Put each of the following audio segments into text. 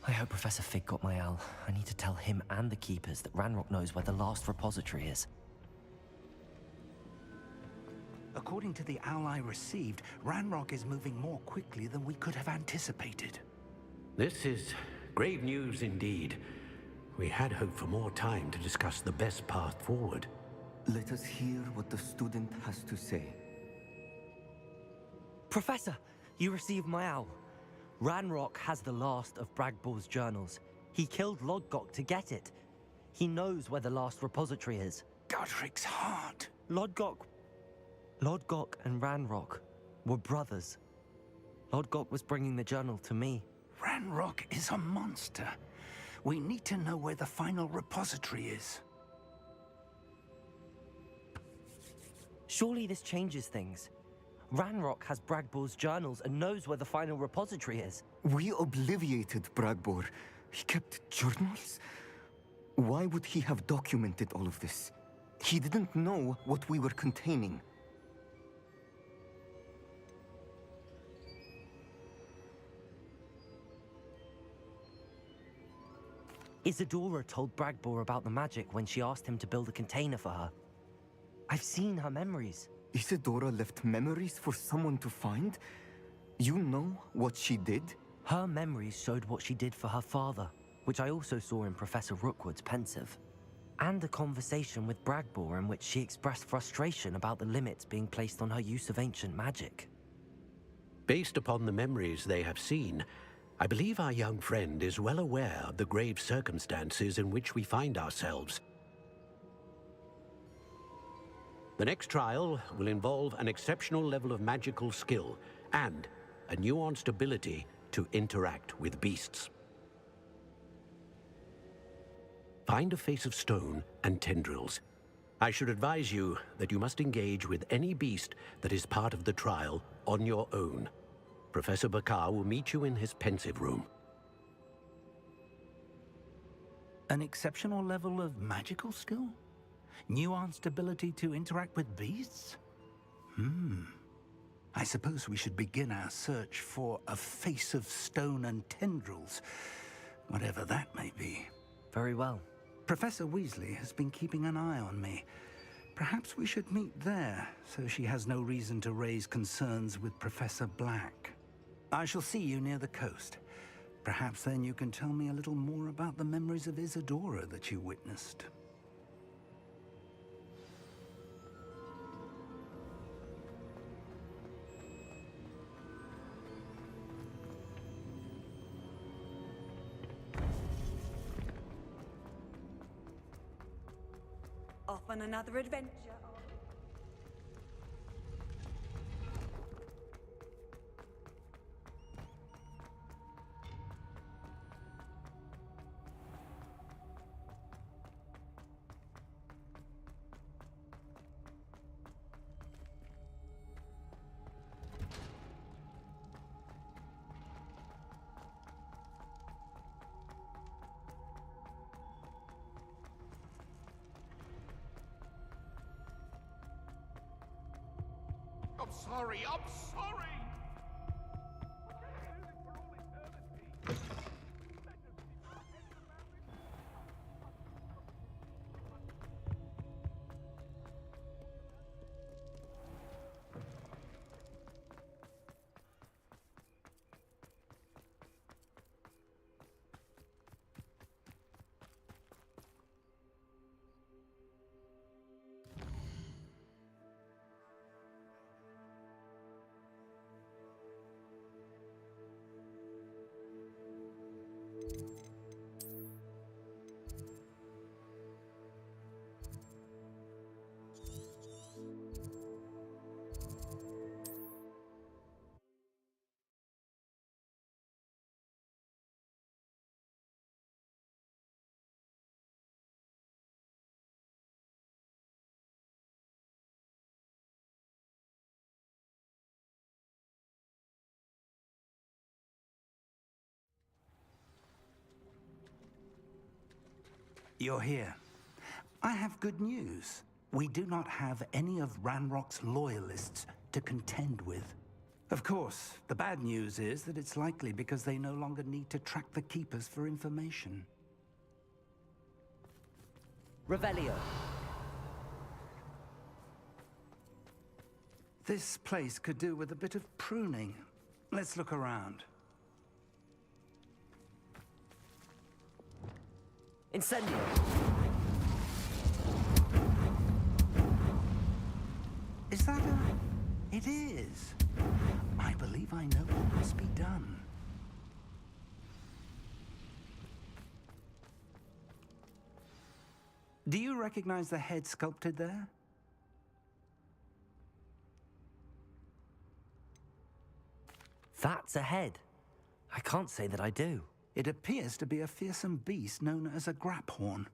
I hope Professor Fig got my owl. I need to tell him and the Keepers that Ranrock knows where the last repository is. According to the owl I received, Ranrock is moving more quickly than we could have anticipated. This is grave news indeed. We had hoped for more time to discuss the best path forward. Let us hear what the student has to say. Professor, you received my owl. Ranrock has the last of Bragbor's journals. He killed Lodgok to get it. He knows where the last repository is. Godric's heart. Lodgok and Ranrock were brothers. Lodgok was bringing the journal to me. Ranrock is a monster. We need to know where the final repository is. Surely this changes things. Ranrock has Bragbor's journals and knows where the final repository is. We obliviated Bragbor. He kept journals? Why would he have documented all of this? He didn't know what we were containing. Isadora told Bragbor about the magic when she asked him to build a container for her. I've seen her memories. Isadora left memories for someone to find? You know what she did? Her memories showed what she did for her father, which I also saw in Professor Rookwood's pensive. And a conversation with Bragbor in which she expressed frustration about the limits being placed on her use of ancient magic. Based upon the memories they have seen, I believe our young friend is well aware of the grave circumstances in which we find ourselves. The next trial will involve an exceptional level of magical skill and a nuanced ability to interact with beasts. Find a face of stone and tendrils. I should advise you that you must engage with any beast that is part of the trial on your own. Professor Bakar will meet you in his pensive room. An exceptional level of magical skill? Nuanced ability to interact with beasts? I suppose we should begin our search for a face of stone and tendrils, whatever that may be. Very well. Professor Weasley has been keeping an eye on me. Perhaps we should meet there, so she has no reason to raise concerns with Professor Black. I shall see you near the coast. Perhaps then you can tell me a little more about the memories of Isadora that you witnessed. Off on another adventure. I'm sorry. You're here. I have good news. We do not have any of Ranrock's loyalists to contend with. Of course, the bad news is that it's likely because they no longer need to track the Keepers for information. Revelio. This place could do with a bit of pruning. Let's look around. Incendio. Is that a... It is. I believe I know what must be done. Do you recognize the head sculpted there? That's a head. I can't say that I do. It appears to be a fearsome beast known as a graphorn.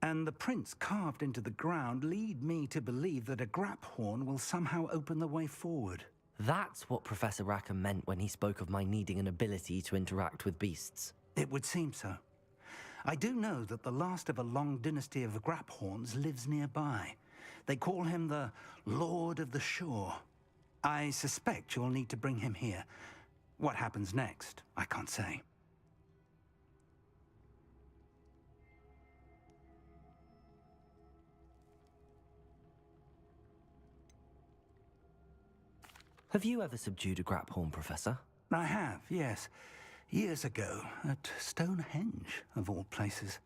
And the prints carved into the ground lead me to believe that a graphorn will somehow open the way forward. That's what Professor Rackham meant when he spoke of my needing an ability to interact with beasts. It would seem so. I do know that the last of a long dynasty of graphorns lives nearby. They call him the Lord of the Shore. I suspect you'll need to bring him here. What happens next, I can't say. Have you ever subdued a graphorn, Professor? I have, yes. Years ago, at Stonehenge, of all places.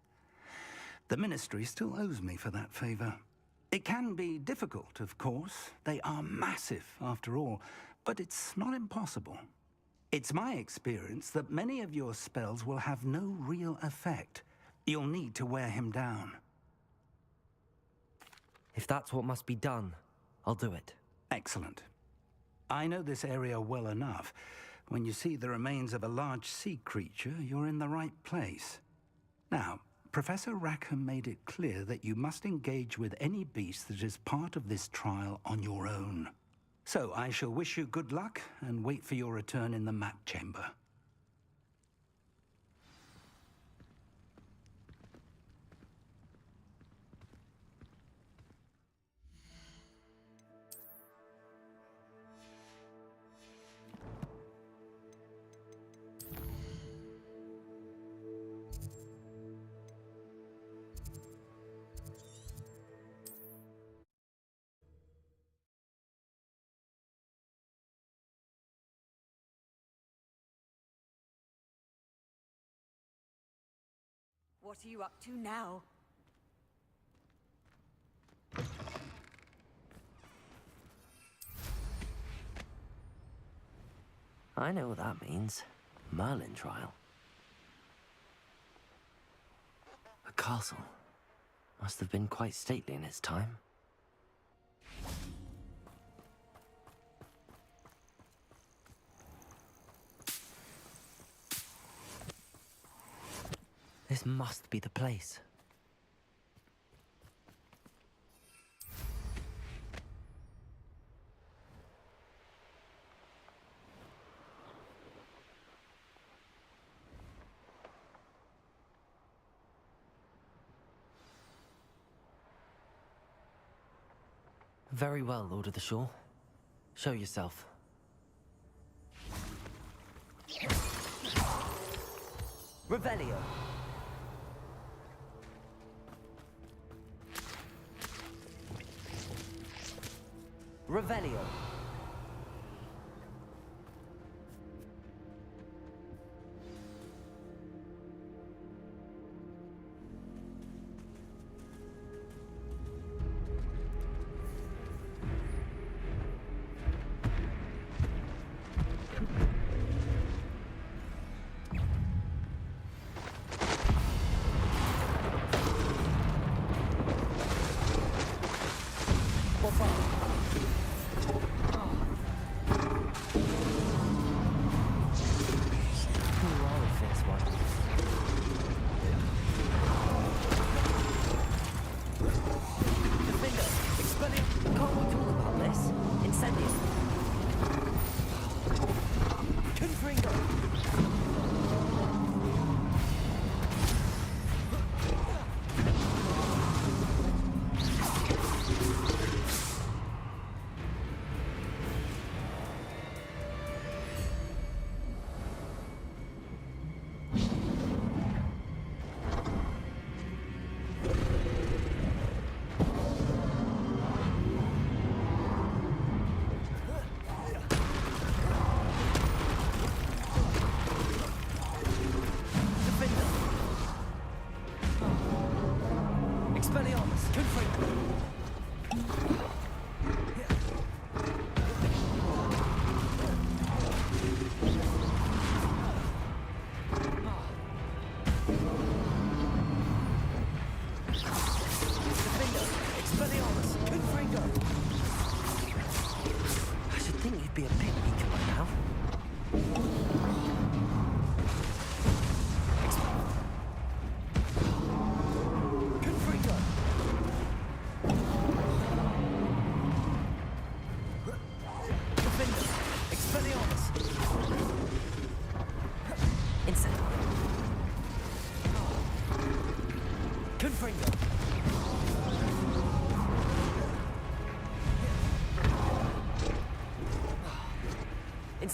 The Ministry still owes me for that favor. It can be difficult, of course. They are massive, after all, but it's not impossible. It's my experience that many of your spells will have no real effect. You'll need to wear him down. If that's what must be done, I'll do it. Excellent. I know this area well enough. When you see the remains of a large sea creature, you're in the right place. Now, Professor Rackham made it clear that you must engage with any beast that is part of this trial on your own. So I shall wish you good luck and wait for your return in the map chamber. What are you up to now? I know what that means. Merlin trial. A castle. Must have been quite stately in its time. This must be the place. Very well, Lord of the Shore. Show yourself. Revelio. Revelio.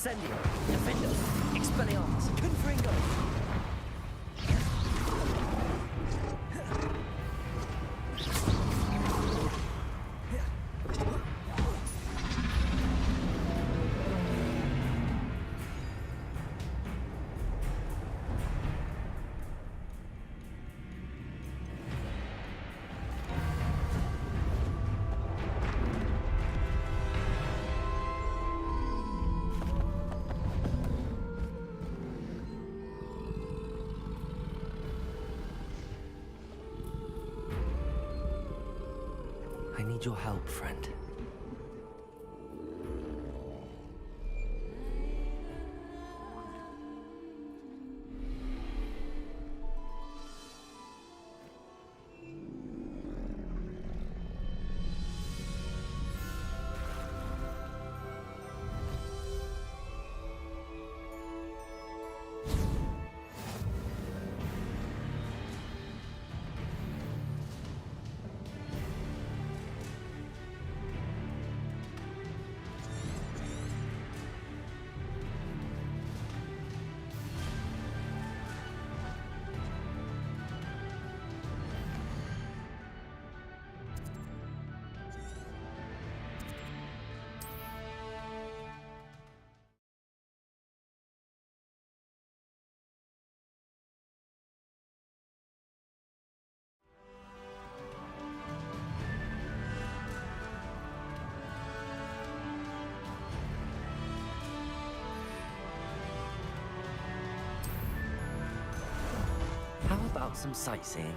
Incendio, Defendo, Expelliarmus, Confringo! I need your help, friend. How about some sightseeing?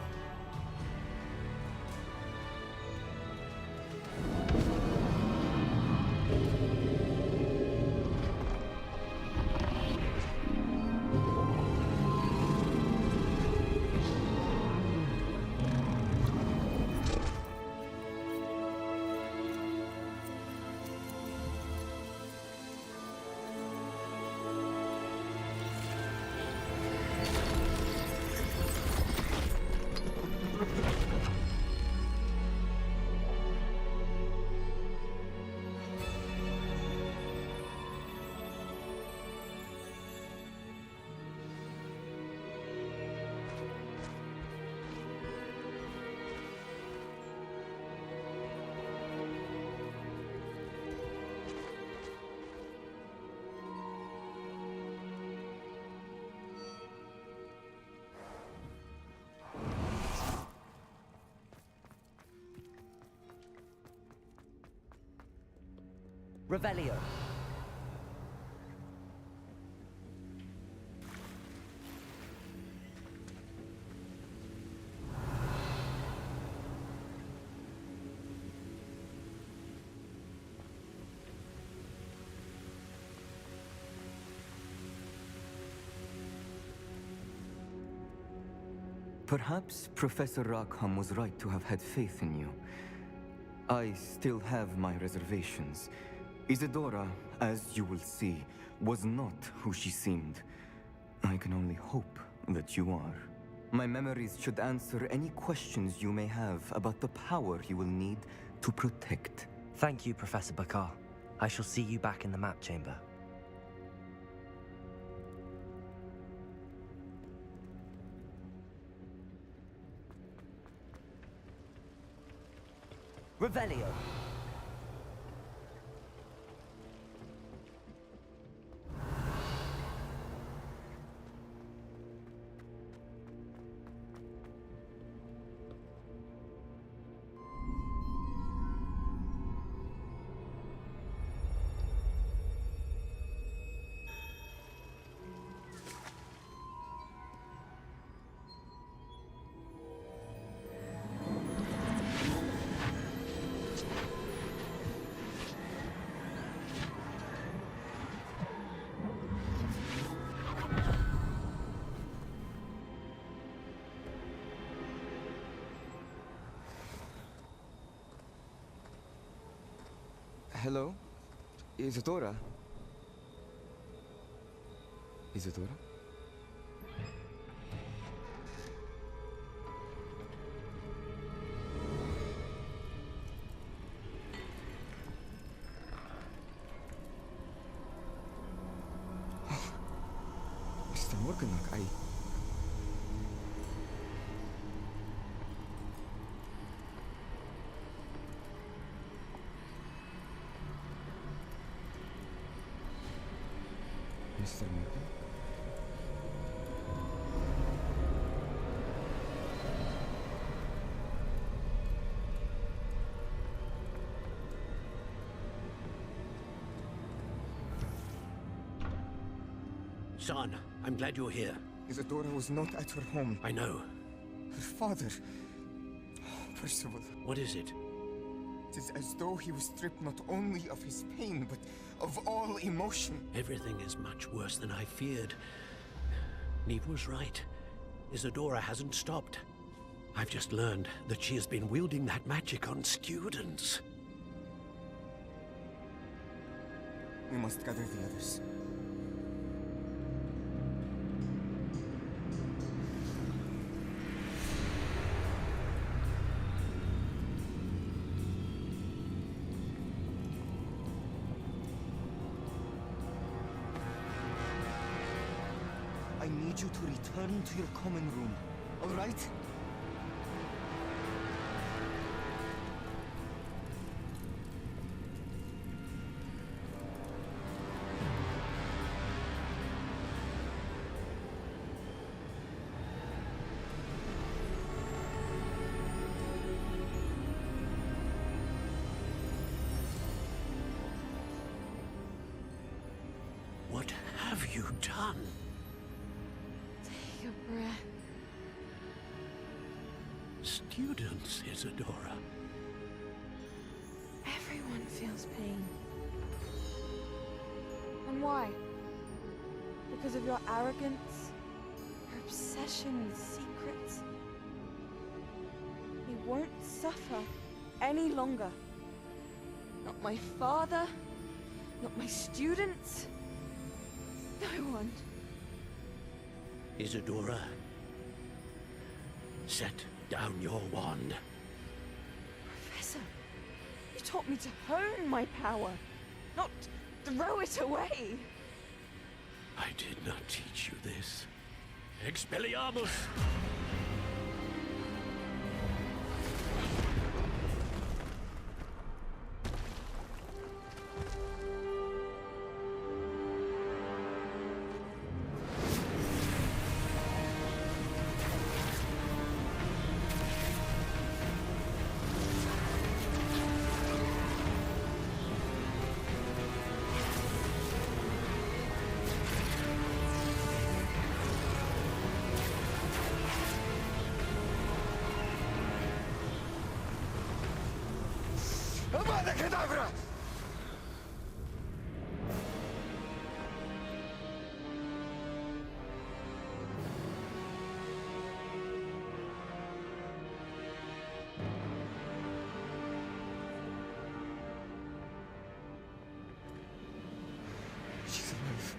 Revelio. Perhaps Professor Rackham was right to have had faith in you. I still have my reservations. Isadora, as you will see, was not who she seemed. I can only hope that you are. My memories should answer any questions you may have about the power you will need to protect. Thank you, Professor Bakar. I shall see you back in the map chamber. Revelio. Hello? Isadora? Isadora? Morganach, I... Mr. Morgan? Son, I'm glad you're here. Isadora was not at her home. I know. Her father... Oh, Percival. What is it? It is as though he was stripped not only of his pain, but of all emotion. Everything is much worse than I feared. Neve was right. Isadora hasn't stopped. I've just learned that she has been wielding that magic on students. We must gather the others. I need you to return to your common room, all right? What have you done? Take a breath. Students, Isadora. Everyone feels pain. And why? Because of your arrogance? Your obsession with secrets? He won't suffer any longer. Not my father, not my students, no one. Isadora, set down your wand. Professor, you taught me to hone my power, not throw it away. I did not teach you this. Expelliarmus! Avada Kedavra! She's alive.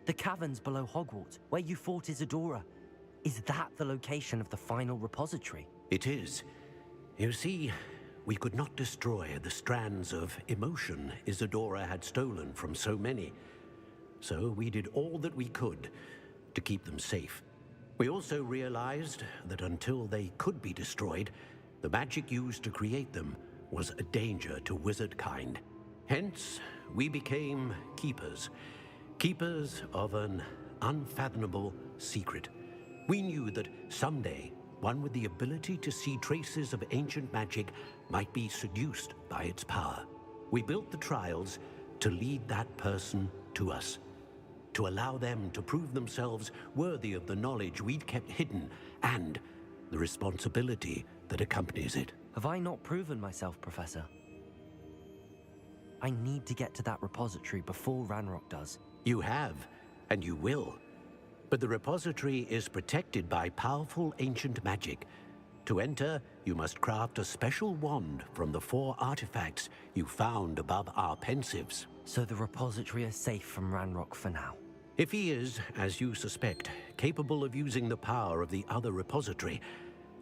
The caverns below Hogwarts, where you fought Isadora. Is that the location of the final repository? It is. You see, we could not destroy the strands of emotion Isadora had stolen from so many. So we did all that we could to keep them safe. We also realized that until they could be destroyed, the magic used to create them was a danger to wizard kind. Hence, we became keepers, Keepers of an unfathomable secret. We knew that someday, one with the ability to see traces of ancient magic might be seduced by its power. We built the trials to lead that person to us, to allow them to prove themselves worthy of the knowledge we'd kept hidden and the responsibility that accompanies it. Have I not proven myself, Professor? I need to get to that repository before Ranrock does. You have, and you will. But the repository is protected by powerful ancient magic. To enter, you must craft a special wand from the 4 artifacts you found above our pensives. So the repository is safe from Ranrock for now. If he is, as you suspect, capable of using the power of the other repository,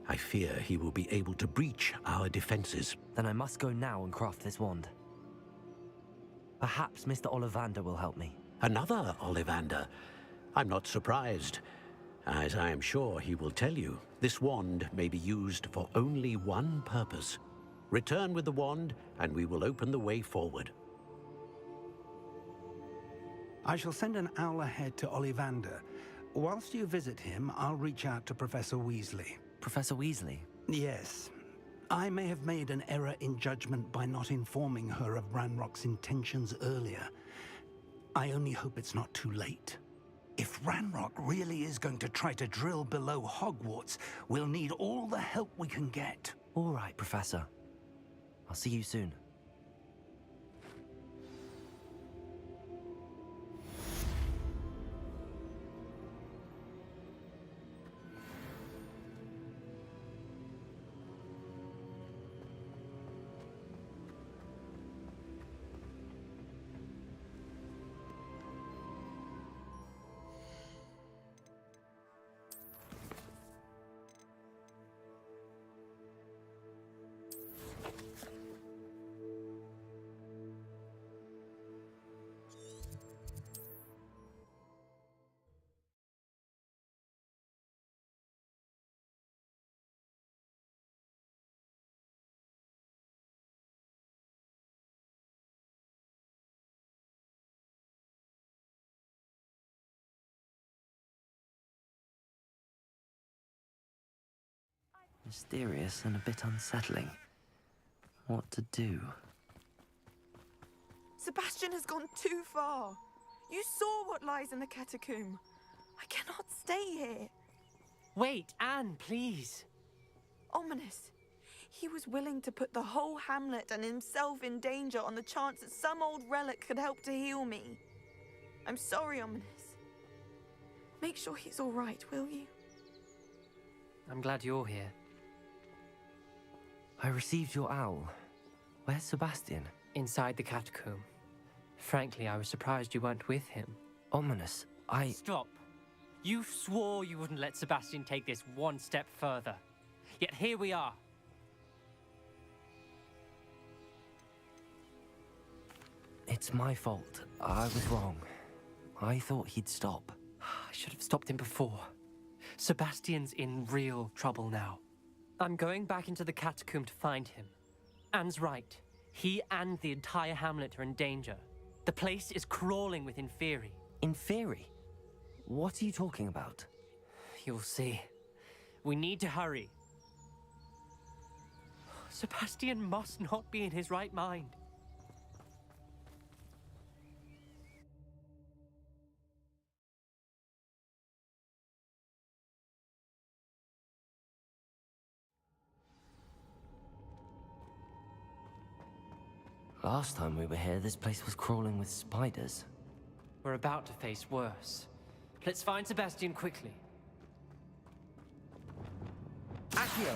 I fear he will be able to breach our defenses. Then I must go now and craft this wand. Perhaps Mr. Ollivander will help me. Another Ollivander? I'm not surprised. As I am sure he will tell you, this wand may be used for only one purpose. Return with the wand, and we will open the way forward. I shall send an owl ahead to Ollivander. Whilst you visit him, I'll reach out to Professor Weasley. Professor Weasley? Yes. I may have made an error in judgment by not informing her of Ranrock's intentions earlier. I only hope it's not too late. If Ranrock really is going to try to drill below Hogwarts, we'll need all the help we can get. All right, Professor. I'll see you soon. Mysterious and a bit unsettling. What to do? Sebastian has gone too far. You saw what lies in the catacomb. I cannot stay here. Wait, Anne, please. Ominous. He was willing to put the whole hamlet and himself in danger on the chance that some old relic could help to heal me. I'm sorry, Ominous. Make sure he's all right, will you? I'm glad you're here. I received your owl. Where's Sebastian? Inside the catacomb. Frankly, I was surprised you weren't with him. Ominous, Stop. You swore you wouldn't let Sebastian take this one step further. Yet here we are. It's my fault. I was wrong. I thought he'd stop. I should have stopped him before. Sebastian's in real trouble now. I'm going back into the catacomb to find him. Anne's right. He and the entire hamlet are in danger. The place is crawling with Inferi. Inferi? What are you talking about? You'll see. We need to hurry. Sebastian must not be in his right mind. Last time we were here, this place was crawling with spiders. We're about to face worse. Let's find Sebastian quickly. Accio!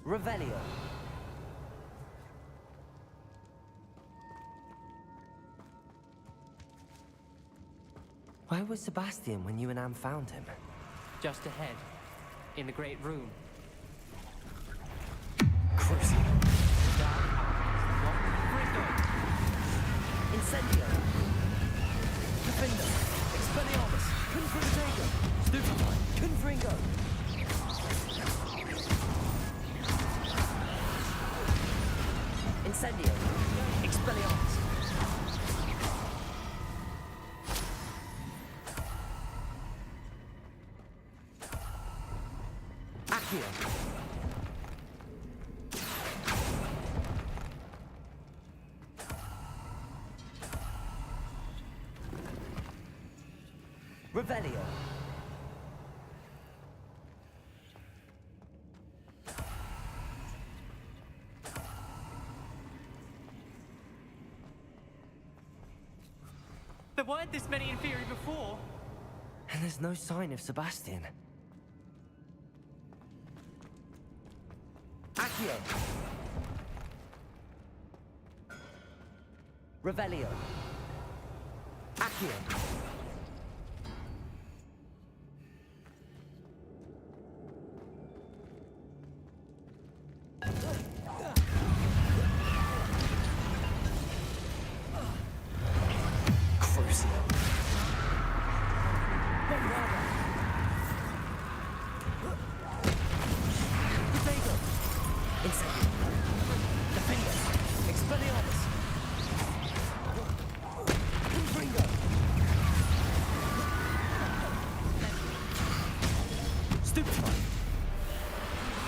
Revelio! Where was Sebastian when you and Anne found him? Just ahead, in the Great Room. Crucio! Incendio! Defender! Expelliarmus! Confringo! Stupefy! Confringo! Incendio! Expelliarmus! Accio. Revelio. There weren't this many in theory before. And there's no sign of Sebastian. Accio. Revelio. Accio.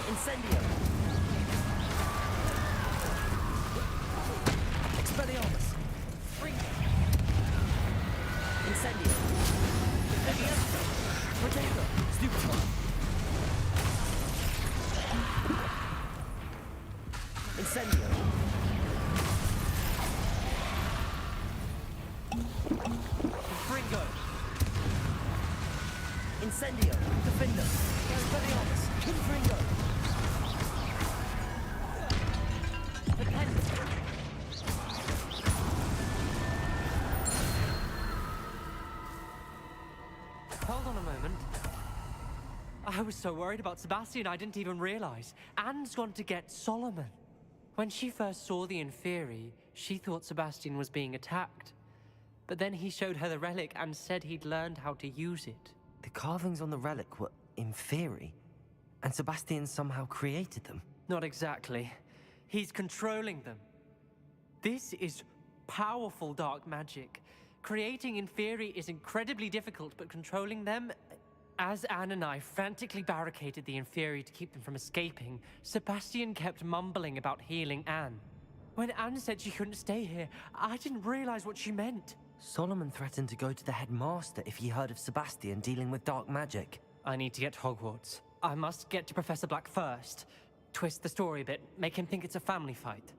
Incendio. Expelliarmus. Incendio. Levioso. Protego. Stupefy. Incendio. Fringo. Incendio. Defender. Expelliarmus. Fringo. Hold on a moment. I was so worried about Sebastian I didn't even realize. Anne's gone to get Solomon. When she first saw the Inferi, she thought Sebastian was being attacked. But then he showed her the relic and said he'd learned how to use it. The carvings on the relic were Inferi, and Sebastian somehow created them. Not exactly. He's controlling them. This is powerful dark magic. Creating Inferi is incredibly difficult, but controlling them... As Anne and I frantically barricaded the Inferi to keep them from escaping, Sebastian kept mumbling about healing Anne. When Anne said she couldn't stay here, I didn't realize what she meant. Solomon threatened to go to the headmaster if he heard of Sebastian dealing with dark magic. I need to get to Hogwarts. I must get to Professor Black first. Twist the story a bit, make him think it's a family fight.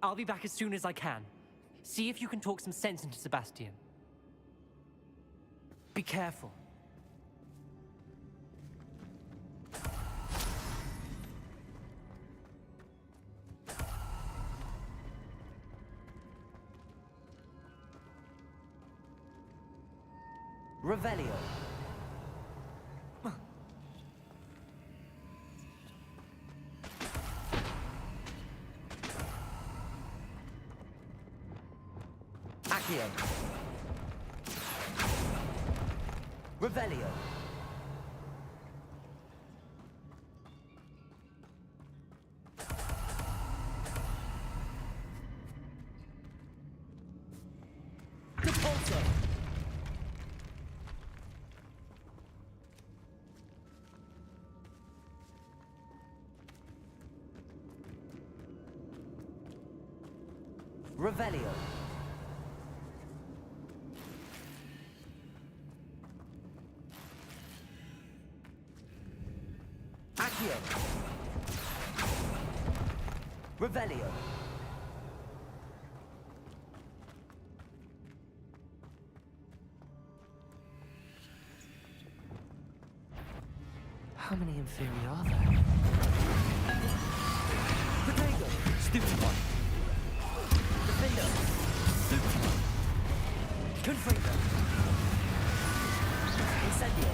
I'll be back as soon as I can. See if you can talk some sense into Sebastian. Be careful. Revelio. Accio. Revelio. Depulso. Revelio. Accio. Revelio. How many Inferi are there? Protego. Stupid one. Defender. Stupid one. Confringo. Incendio.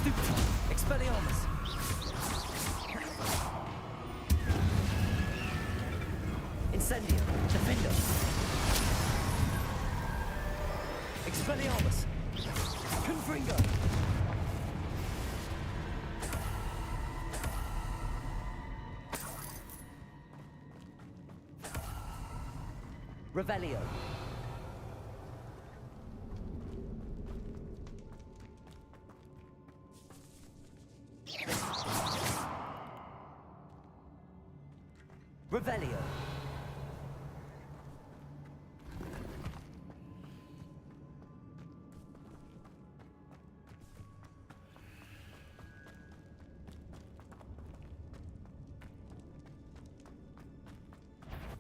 Stupid. Expelliarmus. Incendio. Defender. Expelliarmus. Confringo. Revelio.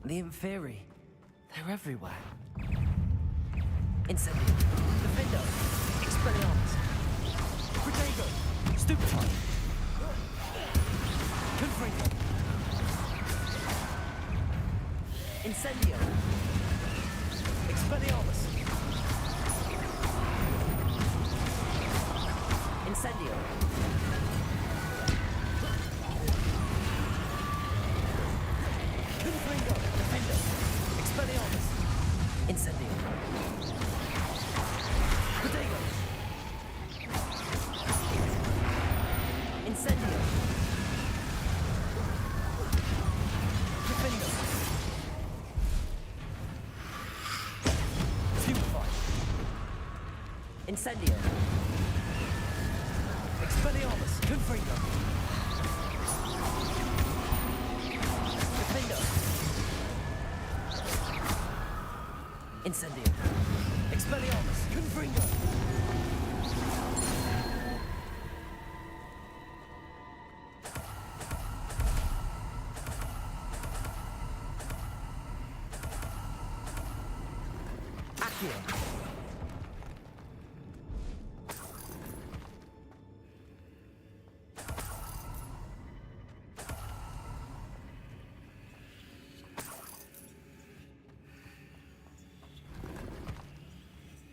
The Inferi. They're everywhere. Incendio. Defendo. Expelliarmus. Protego. Stupefy. Confringo. Incendio. Expelliarmus. Incendio. Confringo. Defendo. Expelliarmus. Incendio. Protego. Incendio. Defendo. Stupefy. Incendio. Expelliarmus. Confringo. Defendo. Incendio. Expelliarmus. Confringo. Accio.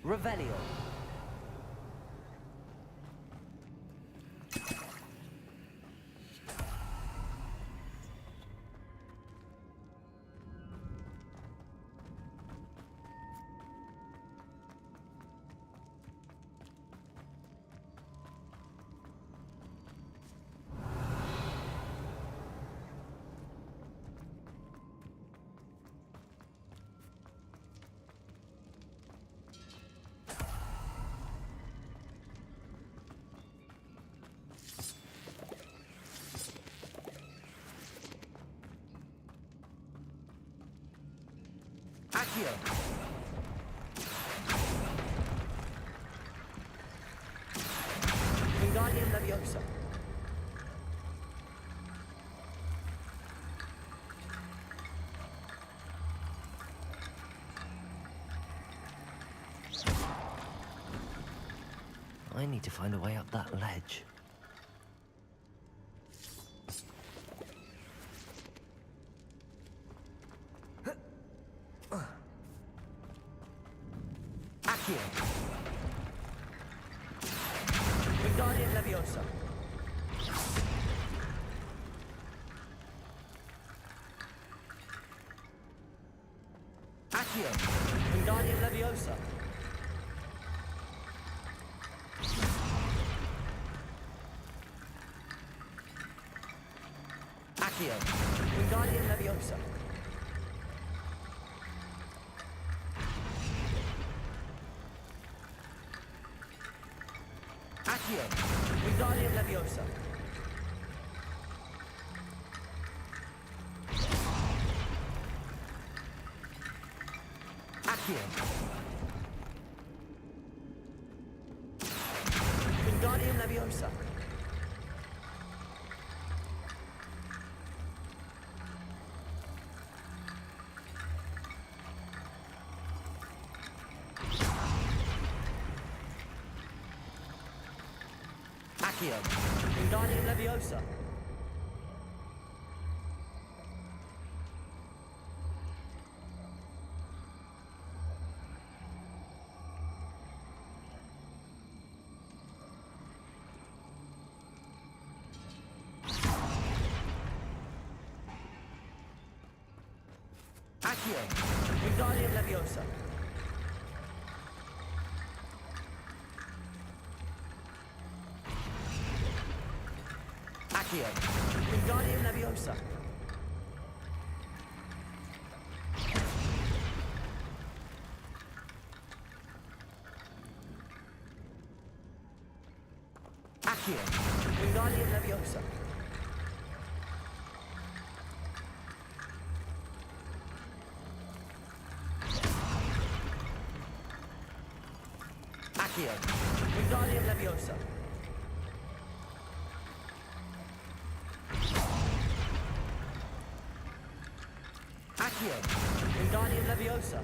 Revelio. Accio. Wingardium Leviosa. I need to find a way up that ledge. Accio. Wingardium Leviosa. Accio. Wingardium Leviosa. Accio. Wingardium Leviosa. Accio. Wingardium Leviosa. Accio. Wingardium Leviosa. Accio. Wingardium Leviosa. Accio. Wingardium Leviosa. Accio. Wingardium Leviosa. Accio. Wingardium Leviosa. Accio. Wingardium Leviosa. Accio. Accio, Wingardium Leviosa.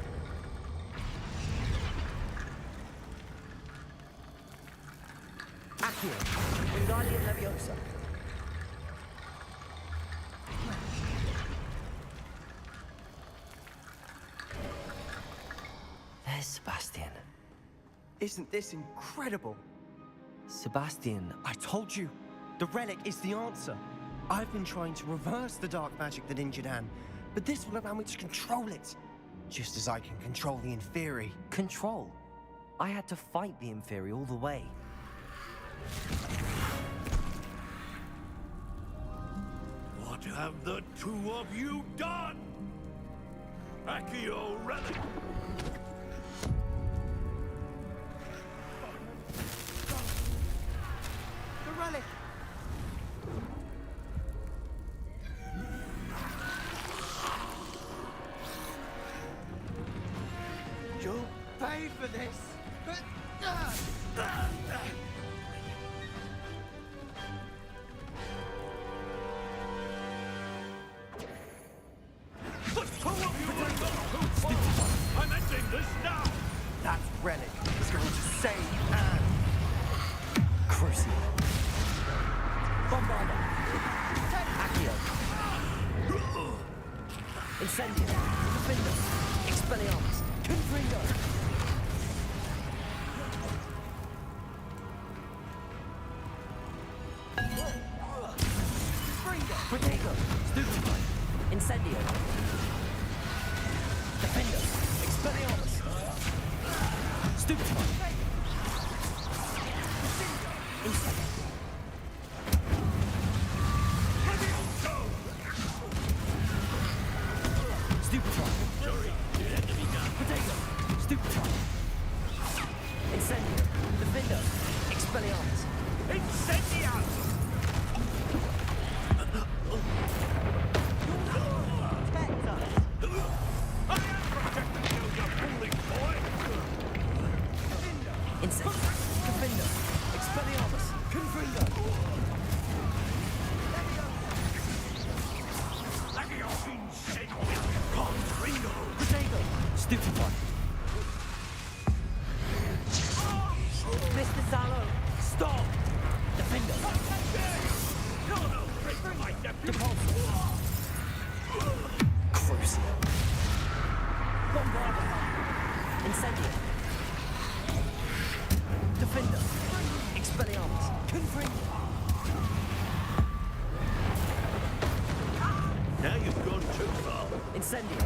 Accio, Wingardium Leviosa. There's Sebastian. Isn't this incredible? Sebastian, I told you, the relic is the answer. I've been trying to reverse the dark magic that injured Anne, but this will allow me to control it. Just as I can control the Inferi. control. I had to fight the Inferi all the way. What have the two of you done? Accio Relic! The relic! You'll pay for this! The two of you have gone too far! I'm ending this now! That relic is going to save Anne! Crucio. Bombarda. Accio. Incendio. Defender. Expelliarmus. Confringo. Protego. Stupefy. Incendio. Defender. Expelliarmus. Stupefy. Incendio. Stupefy. Protego. Stupefy. Incendio. Defender. Expelliarmus. Incendious! I am protecting you, you foolish boy! Incendio. Defender. Expelliarmus. Confringo. Accio Incendious! Confringo! Protego. Stupefy. Mr. Sallow. Stop. Defender. No, no, break my nephew! Depulso. Crucio. Bombarda. Incendio. Defender. Expelliarmus. Confringo. Now you've gone too far. Incendio.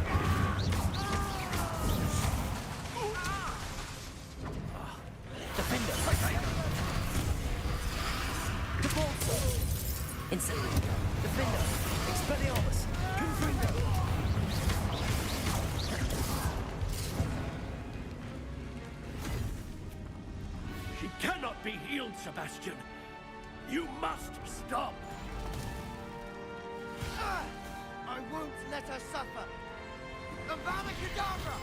Defender. Depulso. Incendio. Defender. Expelliarmus. Confringo. She cannot be healed, Sebastian. You must stop. I won't let her suffer! Avada Kedavra!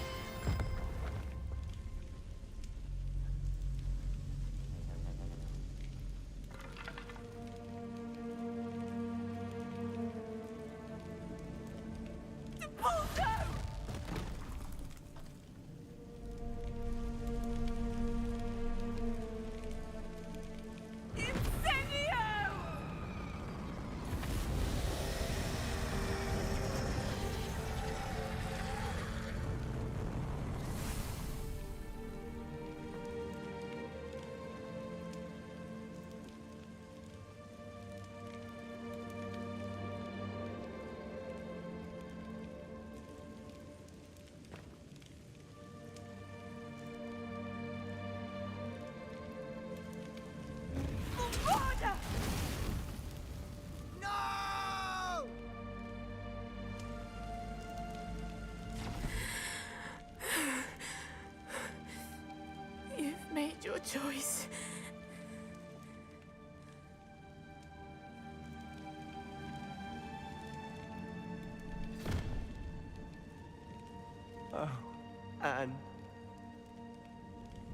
You've made your choice. Oh, Anne.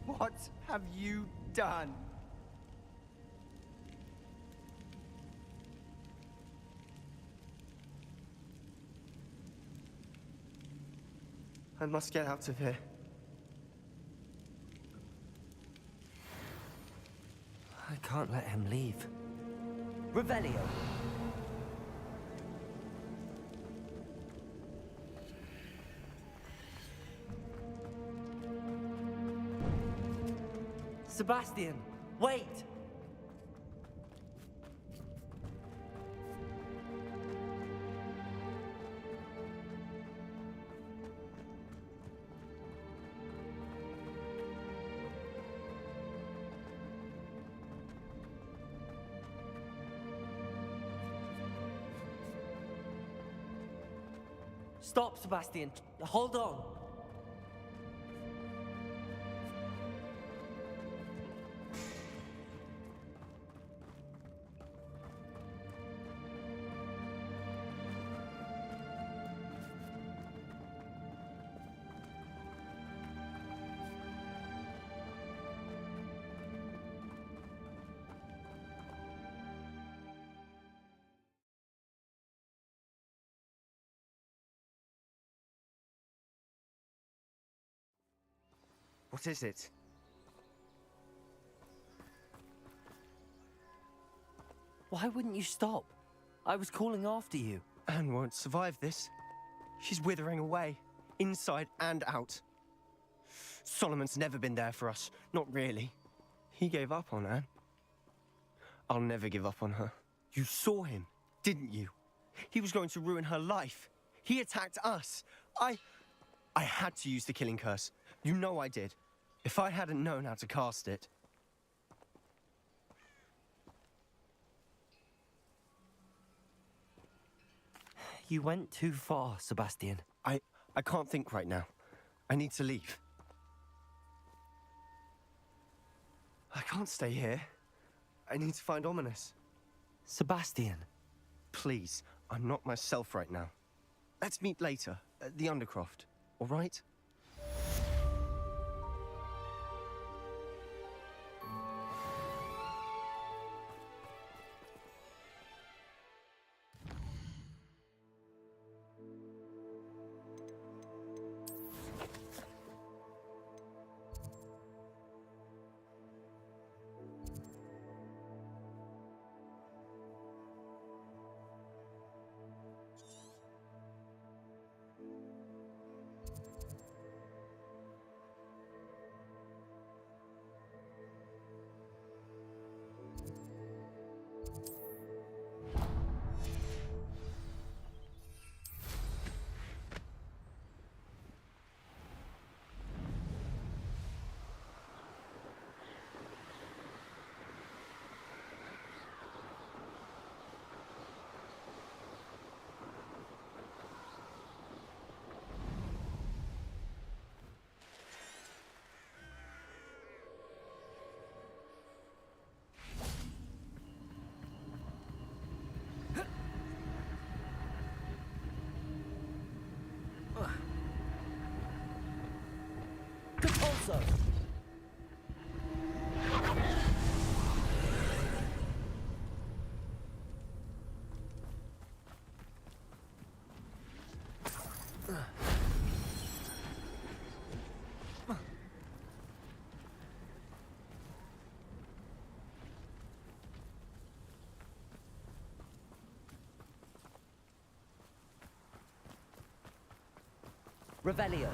What have you done? I must get out of here. I can't let him leave. Revelio! Sebastian, wait! Stop, Sebastian. Hold on. What is it? Why wouldn't you stop? I was calling after you. Anne won't survive this. She's withering away, inside and out. Solomon's never been there for us, not really. He gave up on Anne. I'll never give up on her. You saw him, didn't you? He was going to ruin her life. He attacked us. I had to use the killing curse. You know I did. If I hadn't known how to cast it... You went too far, Sebastian. I can't think right now. I need to leave. I can't stay here. I need to find Ominous. Sebastian. Please, I'm not myself right now. Let's meet later, at the Undercroft, all right? Also. Revelio.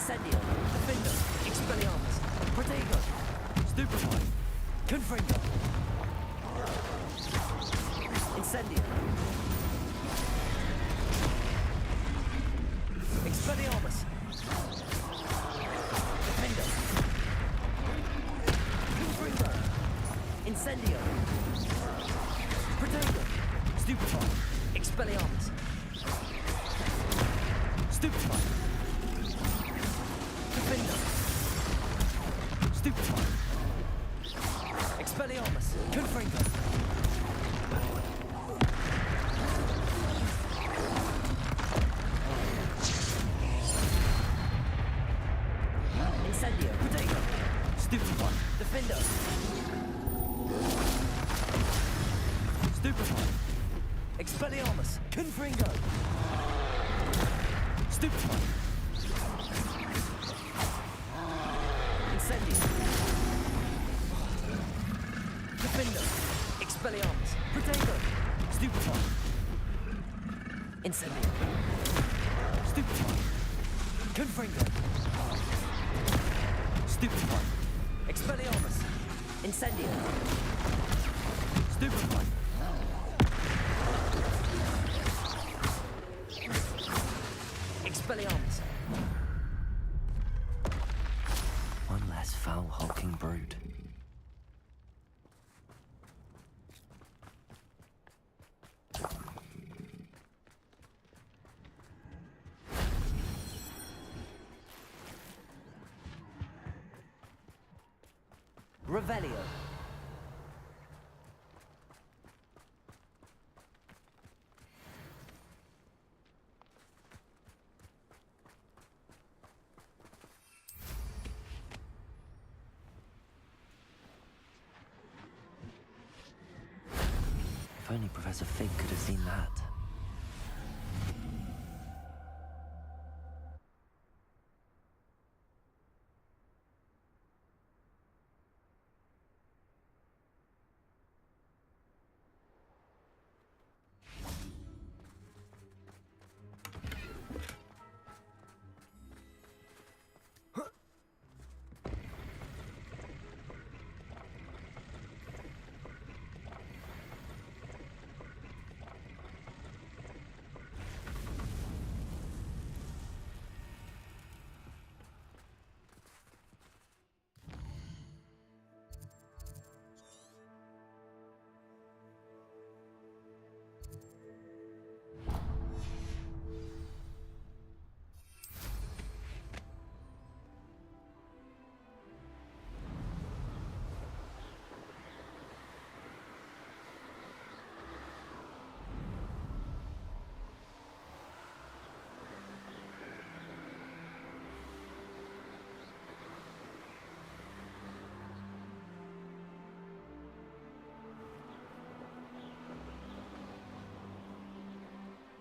Incendio. Defendo. Expelliarmus. Protego. Stupefy. Confringo. Incendio. Expelliarmus. Defendo. Confringo. Incendio. Protego. Stupefy. Expelliarmus. Stupefy. Defender. Stupefy. Expelliarmus. Confringo. Incendio. Protego. Stupefy. Defender. Stupefy. Expelliarmus. Confringo. Stupefy. Incendio. Defender. Expelliarmus. Protego. Stupefy. Incendio. Stupefy. Confringo. Stupefy. Expelliarmus. Incendio. Stupefy. Expelliarmus. One less foul hulking brood. Revelio. If only Professor Fig could have seen that.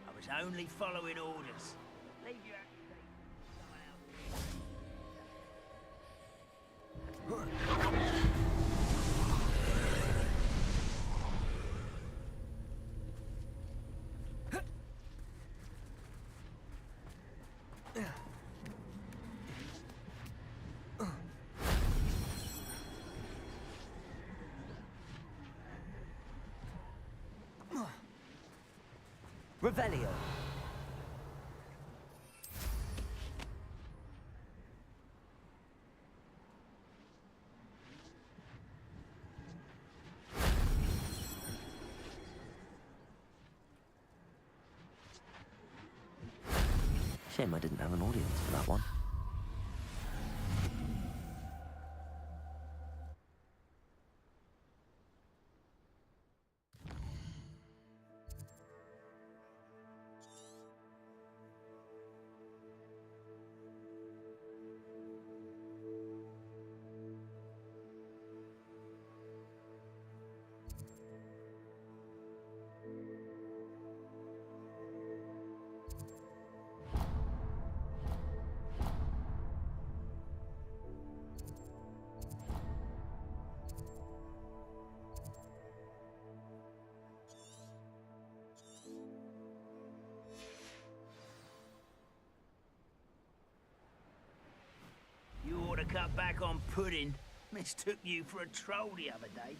I was only following orders. Leave your Revelio. Shame I didn't have an audience for that one. cut back on pudding. Mistook you for a troll the other day.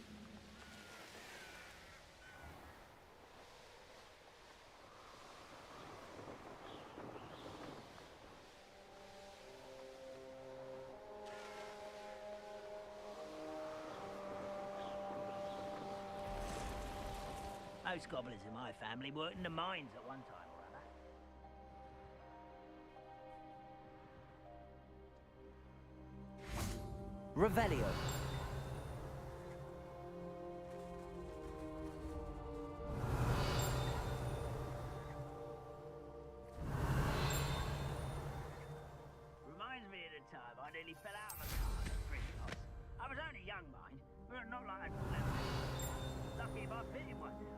Most goblins in my family worked in the mines at one time or other. Revelio. Reminds me of the time I nearly fell out of a car at Bristol. I was only young, mind, but not like I'd slept. Lucky if I fitted one now.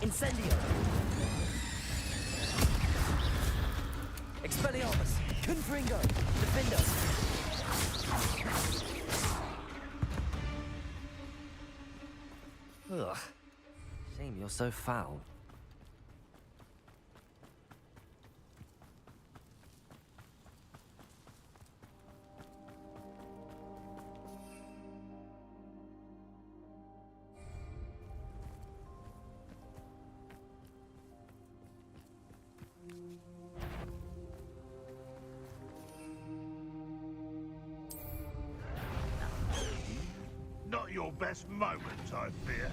Incendio! Expelliarmus! Confringo! Defendo! Ugh. Shame you're so foul. Not your best moment, I fear.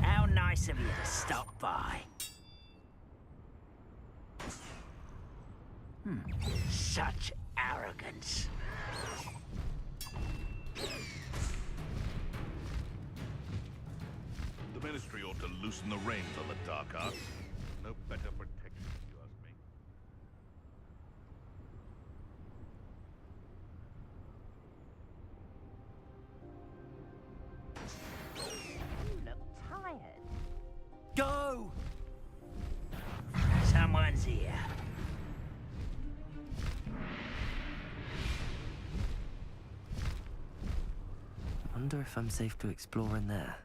How nice of you to stop by. Such arrogance. The Ministry ought to loosen the reins on the dark arts. No better protection, if you ask me. You look tired. Go! Someone's here. Wonder if I'm safe to explore in there.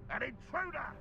An intruder!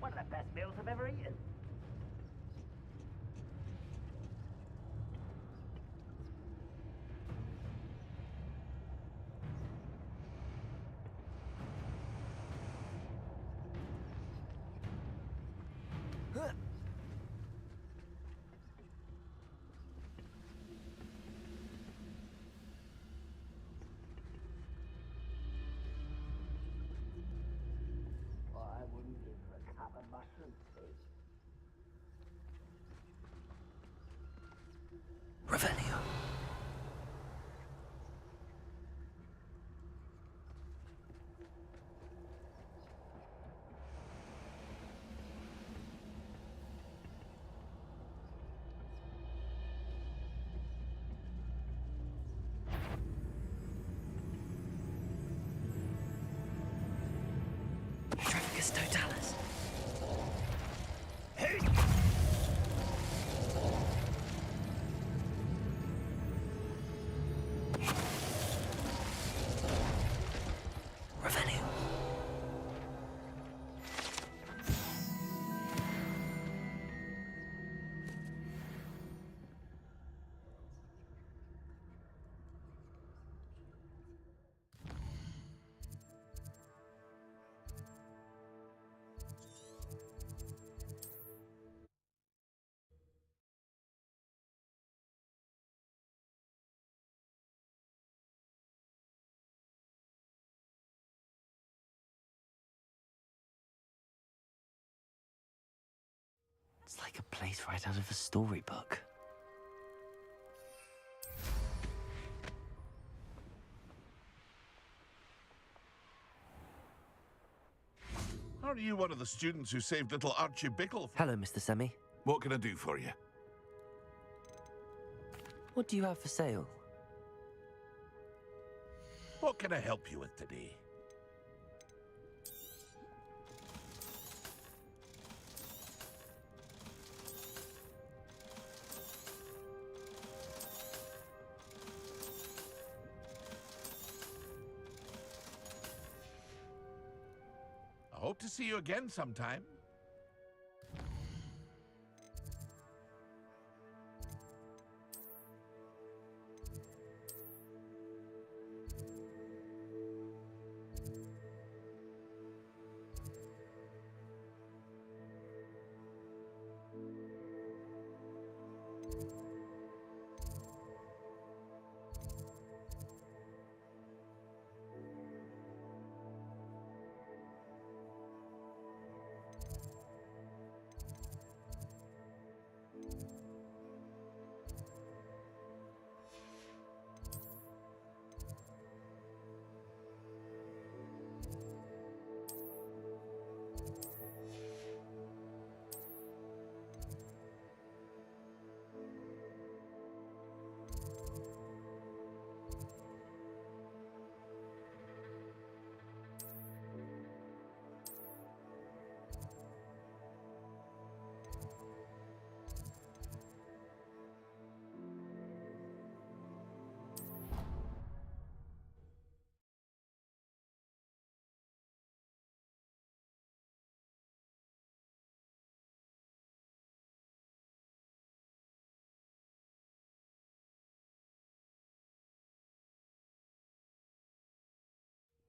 One of the best meals I've ever eaten. I wouldn't give her a cup of mushroom tea. Revelio. Trafficus totalis. Revelio. It's like a place right out of a storybook. Are you one of the students who saved little Archie Bickle? Hello, Mr. Semi. What can I do for you? What do you have for sale? What can I help you with today? I hope to see you again sometime.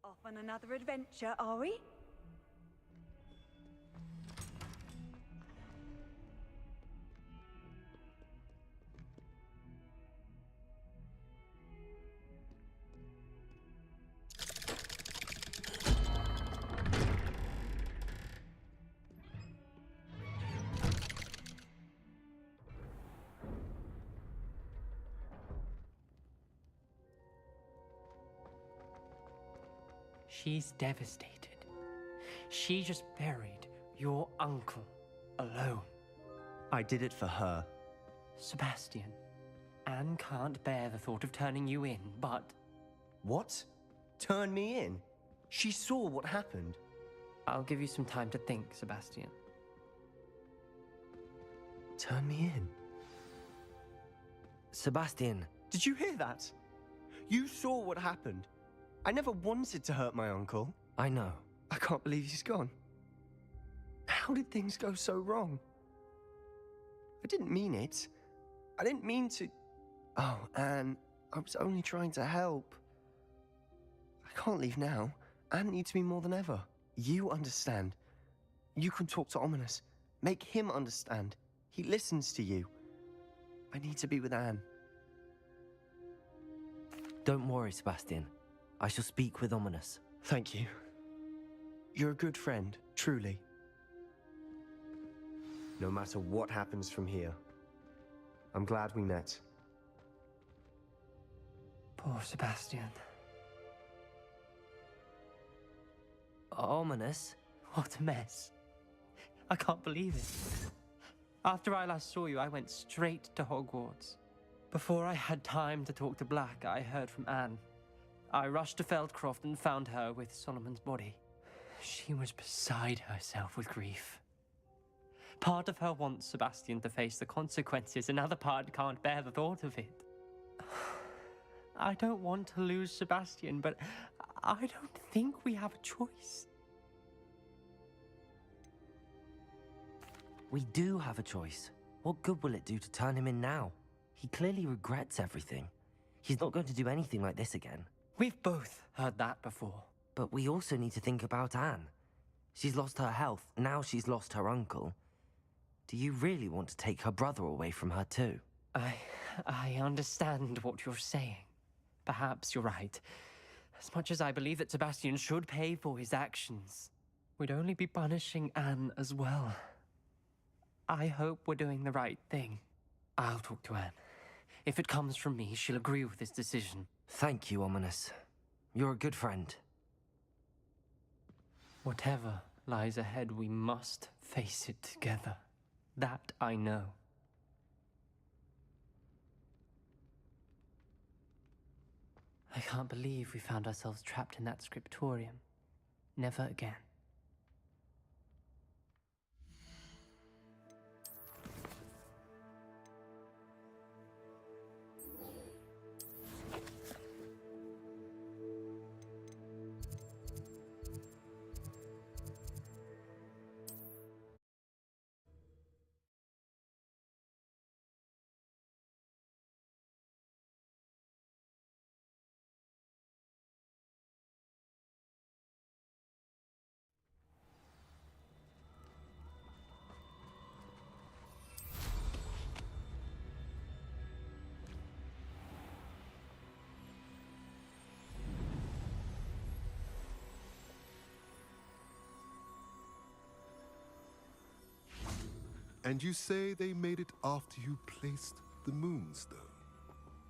Off on another adventure, are we? She's devastated. She just buried your uncle alone. I did it for her. Sebastian, Anne can't bear the thought of turning you in, but... What? Turn me in? She saw what happened. I'll give you some time to think, Sebastian. Turn me in? Sebastian. Did you hear that? You saw what happened. I never wanted to hurt my uncle. I know. I can't believe he's gone. How How did things go so wrong? I didn't mean it. I didn't mean to... Oh, Anne, I was only trying to help. I can't leave now. Anne needs me more than ever. You understand. You can talk to Ominous. Make him understand. He listens to you. I need to be with Anne. Don't worry, Sebastian. I shall speak with Ominous. Thank you. You're a good friend, truly. No matter what happens from here, I'm glad we met. Poor Sebastian. Ominous? What a mess. I can't believe it. After I last saw you, I went straight to Hogwarts. Before I had time to talk to Black, I heard from Anne. I rushed to Feldcroft and found her with Solomon's body. She was beside herself with grief. Part of her wants Sebastian to face the consequences, another part can't bear the thought of it. I don't want to lose Sebastian, but I don't think we have a choice. We do have a choice. What good will it do to turn him in now? He clearly regrets everything. He's not going to do anything like this again. We've both heard that before. But we also need to think about Anne. She's lost her health, now she's lost her uncle. Do you really want to take her brother away from her too? I understand what you're saying. Perhaps you're right. As much as I believe that Sebastian should pay for his actions, we'd only be punishing Anne as well. I hope we're doing the right thing. I'll talk to Anne. If it comes from me, she'll agree with this decision. Thank you, Ominous. You're a good friend. Whatever lies ahead, we must face it together. That I know. I can't believe we found ourselves trapped in that scriptorium. Never again. And you say they made it after you placed the Moonstone?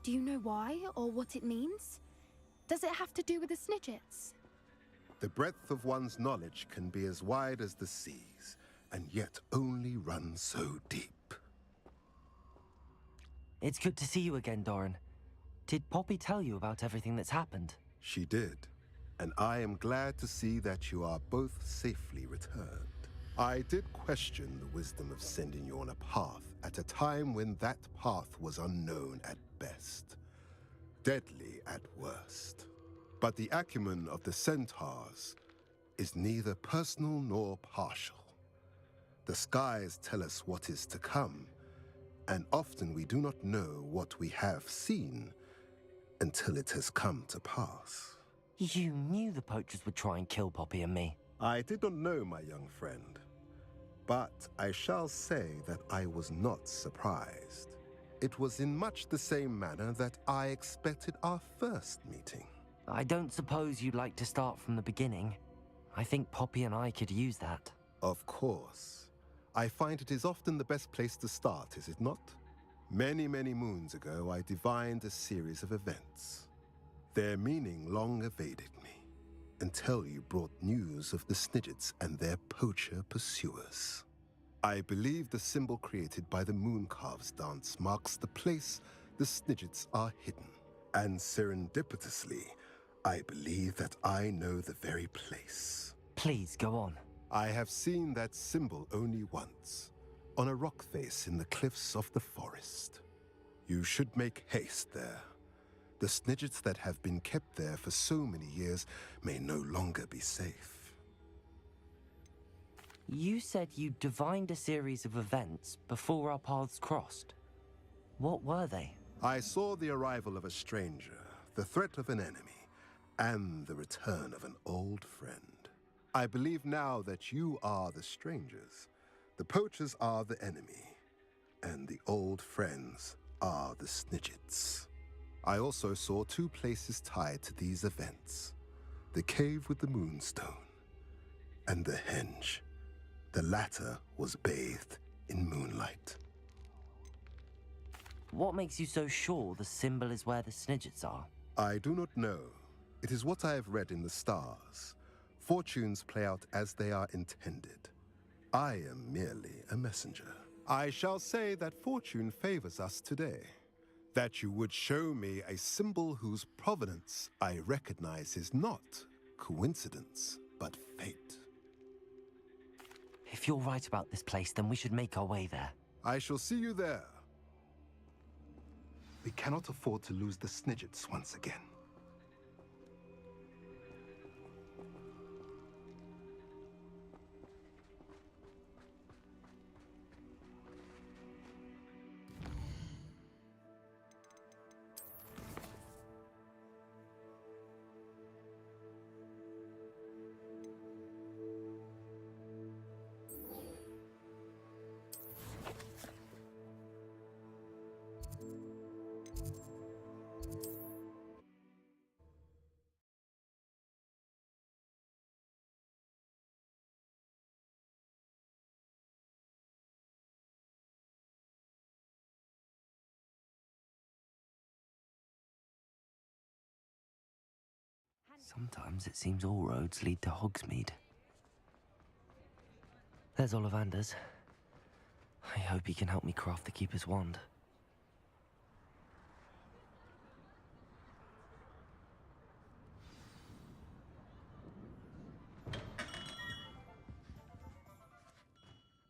Do you know why, or what it means? Does it have to do with the Snidgets? The breadth of one's knowledge can be as wide as the seas, and yet only run so deep. It's good to see you again, Doran. Did Poppy tell you about everything that's happened? She did, and I am glad to see that you are both safely returned. I did question the wisdom of sending you on a path at a time when that path was unknown at best, deadly at worst. But the acumen of the centaurs is neither personal nor partial. The skies tell us what is to come, and often we do not know what we have seen until it has come to pass. You knew the poachers would try and kill Poppy and me. I did not know, my young friend, but I shall say that I was not surprised. It was in much the same manner that I expected our first meeting. I don't suppose you'd like to start from the beginning. I think Poppy and I could use that. Of course. I find it is often the best place to start, is it not? Many, many moons ago, I divined a series of events. Their meaning long evaded me, until you brought news of the Snidgets and their poacher pursuers. I believe the symbol created by the Mooncalves dance marks the place the Snidgets are hidden. And serendipitously, I believe that I know the very place. Please, go on. I have seen that symbol only once, on a rock face in the cliffs of the forest. You should make haste there. The Snidgets that have been kept there for so many years may no longer be safe. You said you divined a series of events before our paths crossed. What were they? I saw the arrival of a stranger, the threat of an enemy, and the return of an old friend. I believe now that you are the strangers, the poachers are the enemy, and the old friends are the Snidgets. I also saw two places tied to these events: the cave with the moonstone and the henge. The latter was bathed in moonlight. What makes you so sure the symbol is where the Snidgets are? I do not know. It is what I have read in the stars. Fortunes play out as they are intended. I am merely a messenger. I shall say that fortune favors us today. That you would show me a symbol whose provenance I recognize is not coincidence, but fate. If you're right about this place, then we should make our way there. I shall see you there. We cannot afford to lose the Snidgets once again. Sometimes it seems all roads lead to Hogsmeade. There's Ollivander's. I hope he can help me craft the Keeper's wand.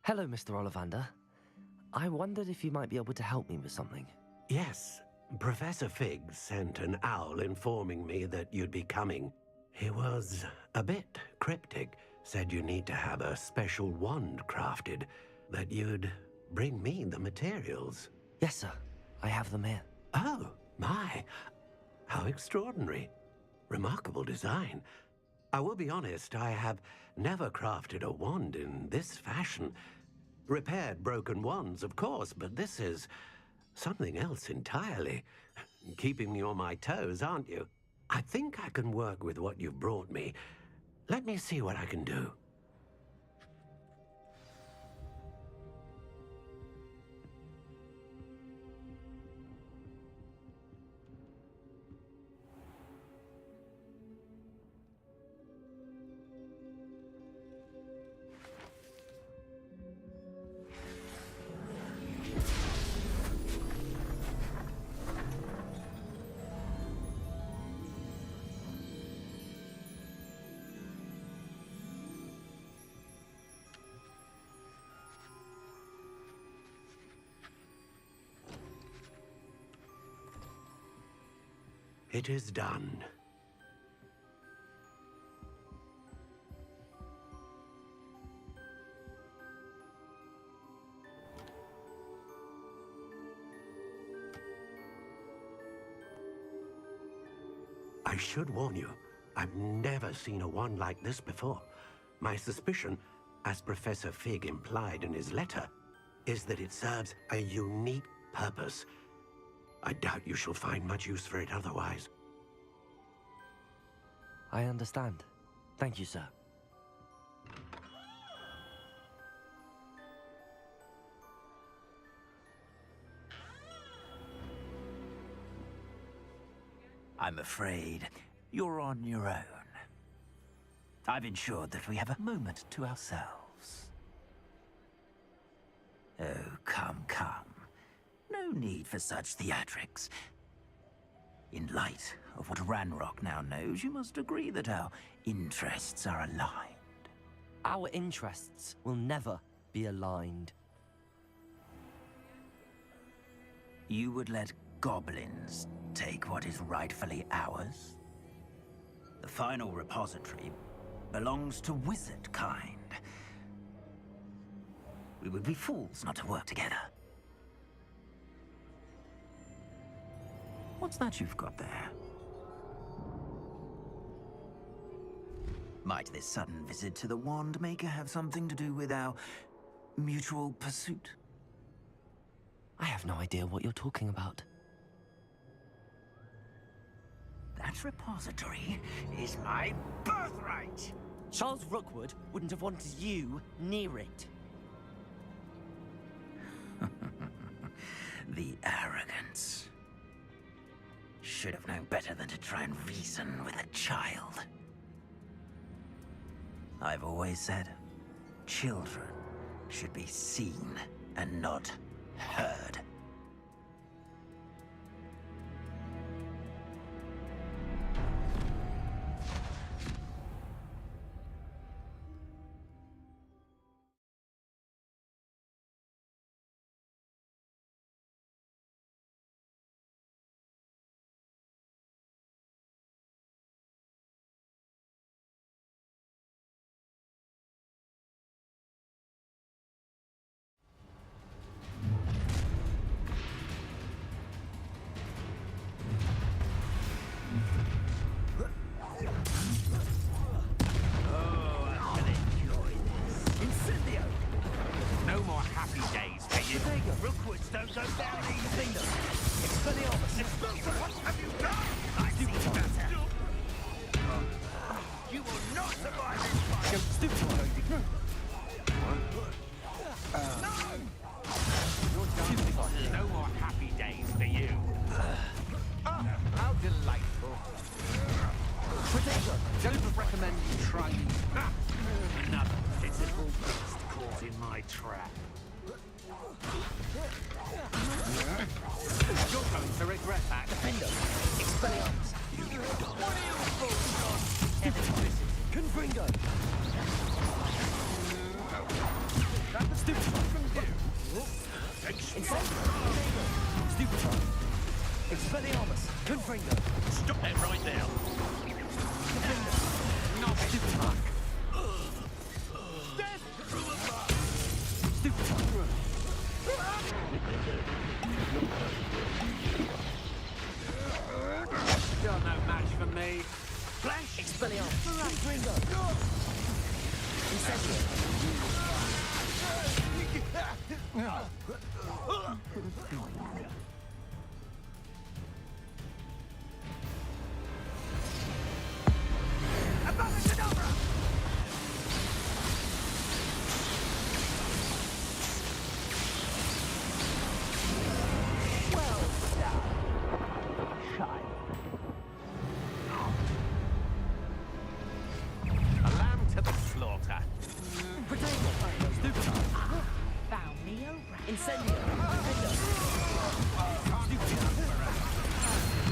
Hello, Mr. Ollivander. I wondered if you might be able to help me with something. Yes, Professor Fig sent an owl informing me that you'd be coming. He was a bit cryptic, said you need to have a special wand crafted, that you'd bring me the materials. Yes, sir. I have them here. Oh, my. How extraordinary. Remarkable design. I will be honest, I have never crafted a wand in this fashion. Repaired broken wands, of course, but this is something else entirely. Keeping me on my toes, aren't you? I think I can work with what you've brought me. Let me see what I can do. It is done. I should warn you, I've never seen a wand like this before. My suspicion, as Professor Fig implied in his letter, is that it serves a unique purpose. I doubt you shall find much use for it otherwise. I understand. Thank you, sir. I'm afraid you're on your own. I've ensured that we have a moment to ourselves. Oh, come, come. No need for such theatrics. In light of what Ranrock now knows, you must agree that our interests are aligned. Our interests will never be aligned. You would let goblins take what is rightfully ours? The final repository belongs to wizard kind. We would be fools not to work together. What's that you've got there? Might this sudden visit to the Wand Maker have something to do with our mutual pursuit? I have no idea what you're talking about. That repository is my birthright! Charles Rookwood wouldn't have wanted you near it. The arrogance. Should have known better than to try and reason with a child. I've always said, children should be seen and not heard. No more happy days for you. Rookwoods don't go down easy. Expelliarmus. What have you done? I see better. You will not survive this fight. Stupid one. No more happy days for you. How delightful. Don't recommend you try another physical beast caught in my trap. You're going to regret that. Defender, Expelliarmus. What are you fools on? Confringo. That's stupid from you. Stupid one. Expelliarmus. Confringo. Stop it right now. Defender. Not stupid one. Stupid one. You're no match for me. Flash! Expelliarmus. Confringo. A lamb to the slaughter. Found me over. Incendio.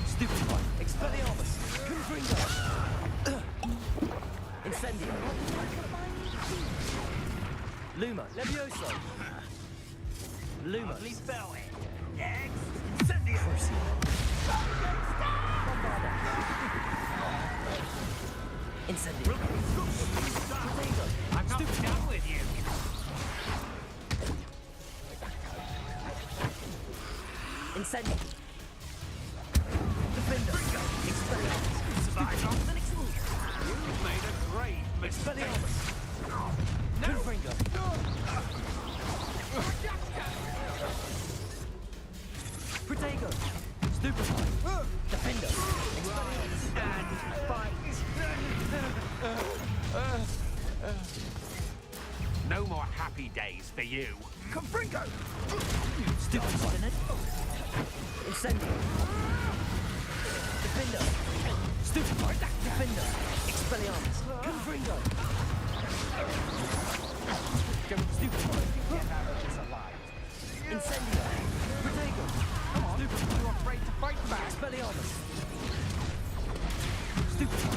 Stupid one. Expelliarmus. Confringo. Incendio. Luma. Levioso. Luma. Incendio! Incendio. I'm not done with you. Incendio. Defender. Expelliarmus. Survive longer than exclusion. You've made a great mistake. Expelliarmus. Confringo. Protego. Stupefy. Defender. Expelliarmus. And fight. No more happy days for you. Confringo! Stupefy. Incendio. Defender. Stupefy. Defender. Expelliarmus. Confringo. Stupefy. Get out of this alive. Incendio. Protego. Come on, you're afraid to fight back. Expelliarmus. Stupefy.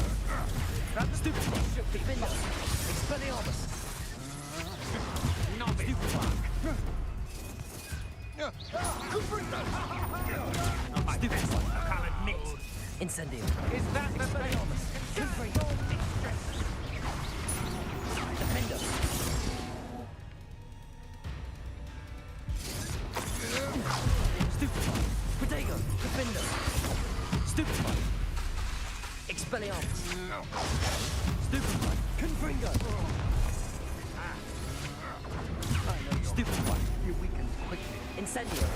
Stupefy. Defender. Expelliarmus. Not stupefy. Stupefy. I'll admit. Incendio. Is that the Expelliarmus. Confringo. Defender. Expelliarmus! Stupid one! Confringo! Stupid one! You weaken quickly. Incendio!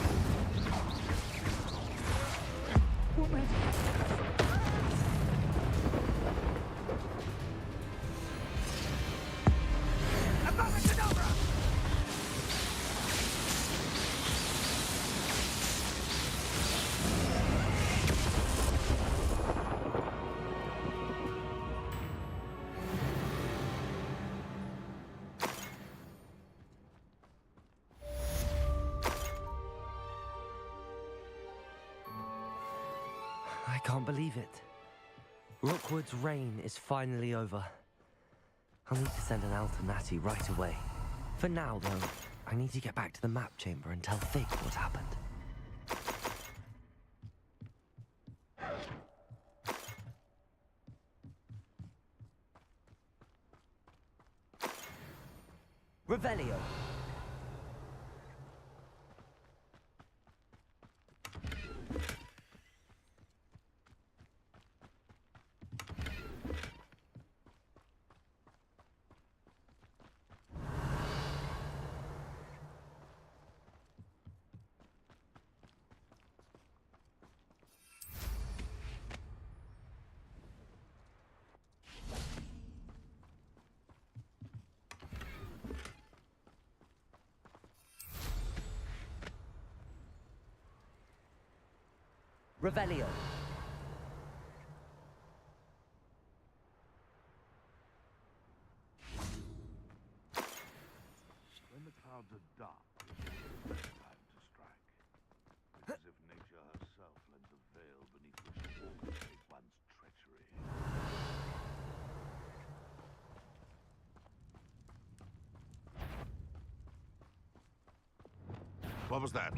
I can't believe it. Rookwood's reign is finally over. I'll need to send an Alternati right away. For now, though, I need to get back to the map chamber and tell Fig what happened. Revelio. Revelio. When the clouds are dark, it's the best time to strike. As if nature herself lends a veil beneath which to orchestrate one's treachery. What was that?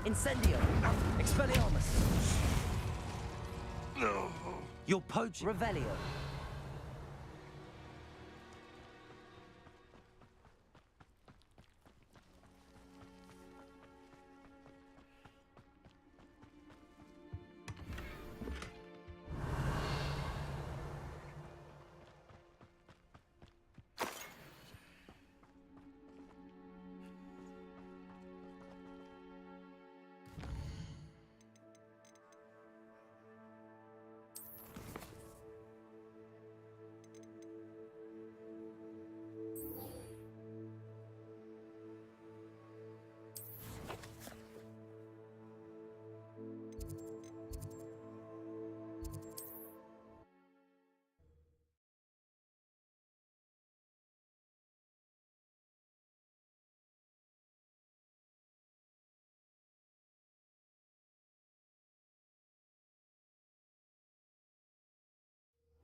Incendio! Expelliarmus! No. You're poaching. Revelio.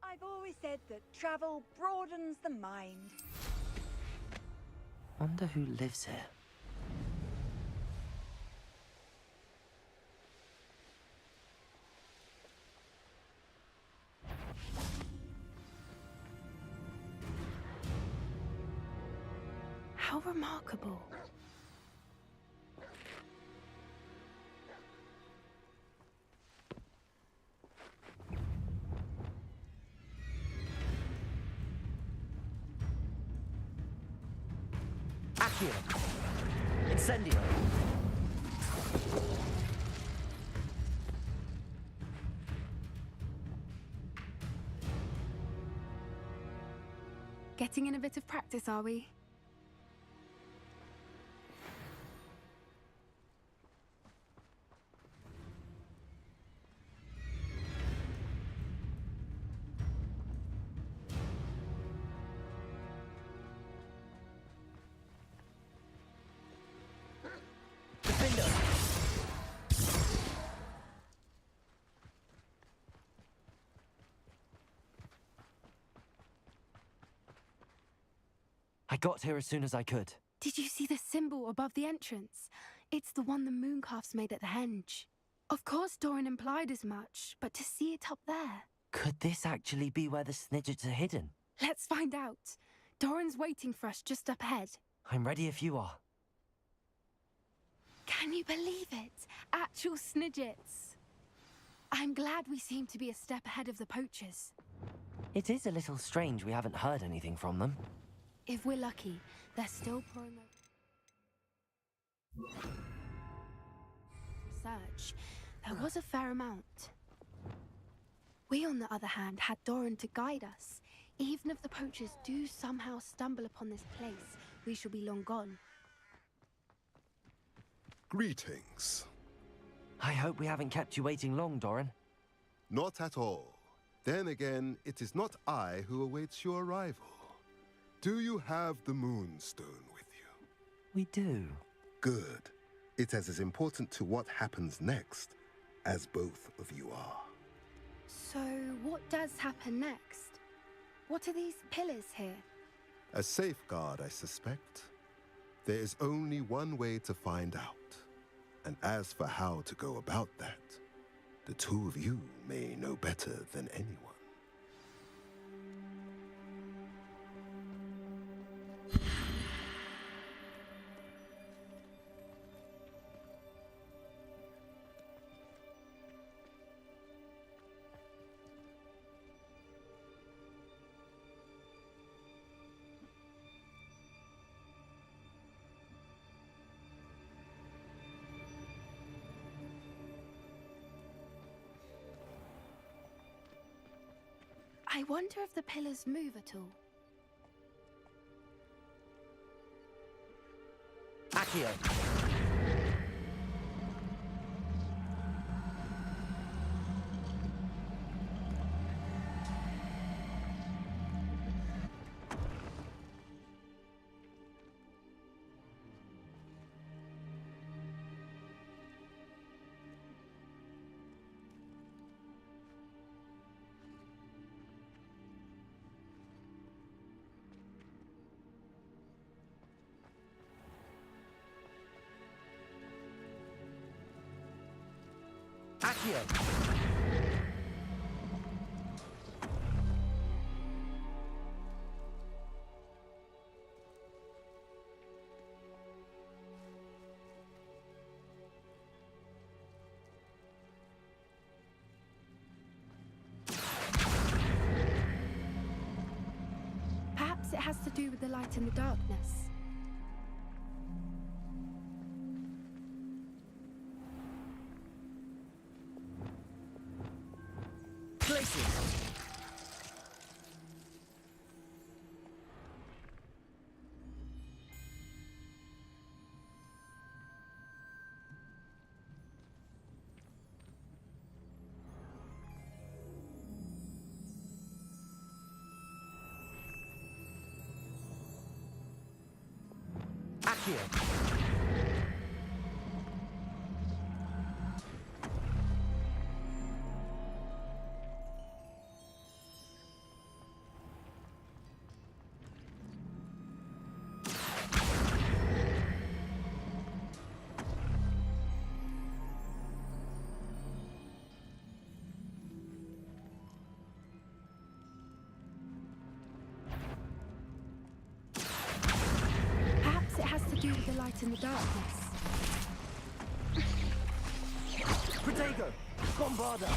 I've always said that travel broadens the mind. Wonder who lives here. How remarkable. Accio! Incendio! Getting in a bit of practice, are we? I got here as soon as I could. Did you see the symbol above the entrance? It's the one the mooncalfs made at the henge. Of course Doran implied as much, but to see it up there... Could this actually be where the Snidgets are hidden? Let's find out. Doran's waiting for us just up ahead. I'm ready if you are. Can you believe it? Actual snidgets. I'm glad we seem to be a step ahead of the poachers. It is a little strange we haven't heard anything from them. If we're lucky, they're still pouring over. Research. There was a fair amount. We, on the other hand, had Doran to guide us. Even if the poachers do somehow stumble upon this place, we shall be long gone. Greetings. I hope we haven't kept you waiting long, Doran. Not at all. Then again, it is not I who awaits your arrival. Do you have the Moonstone with you? We do. Good. It is as important to what happens next as both of you are. So, what does happen next? What are these pillars here? A safeguard, I suspect. There is only one way to find out. And as for how to go about that, the two of you may know better than anyone. I wonder if the pillars move at all. Accio! Accio! Perhaps it has to do with the light and the darkness. Accio! Perhaps it has to do with the light and the darkness. Protego! Bombarda!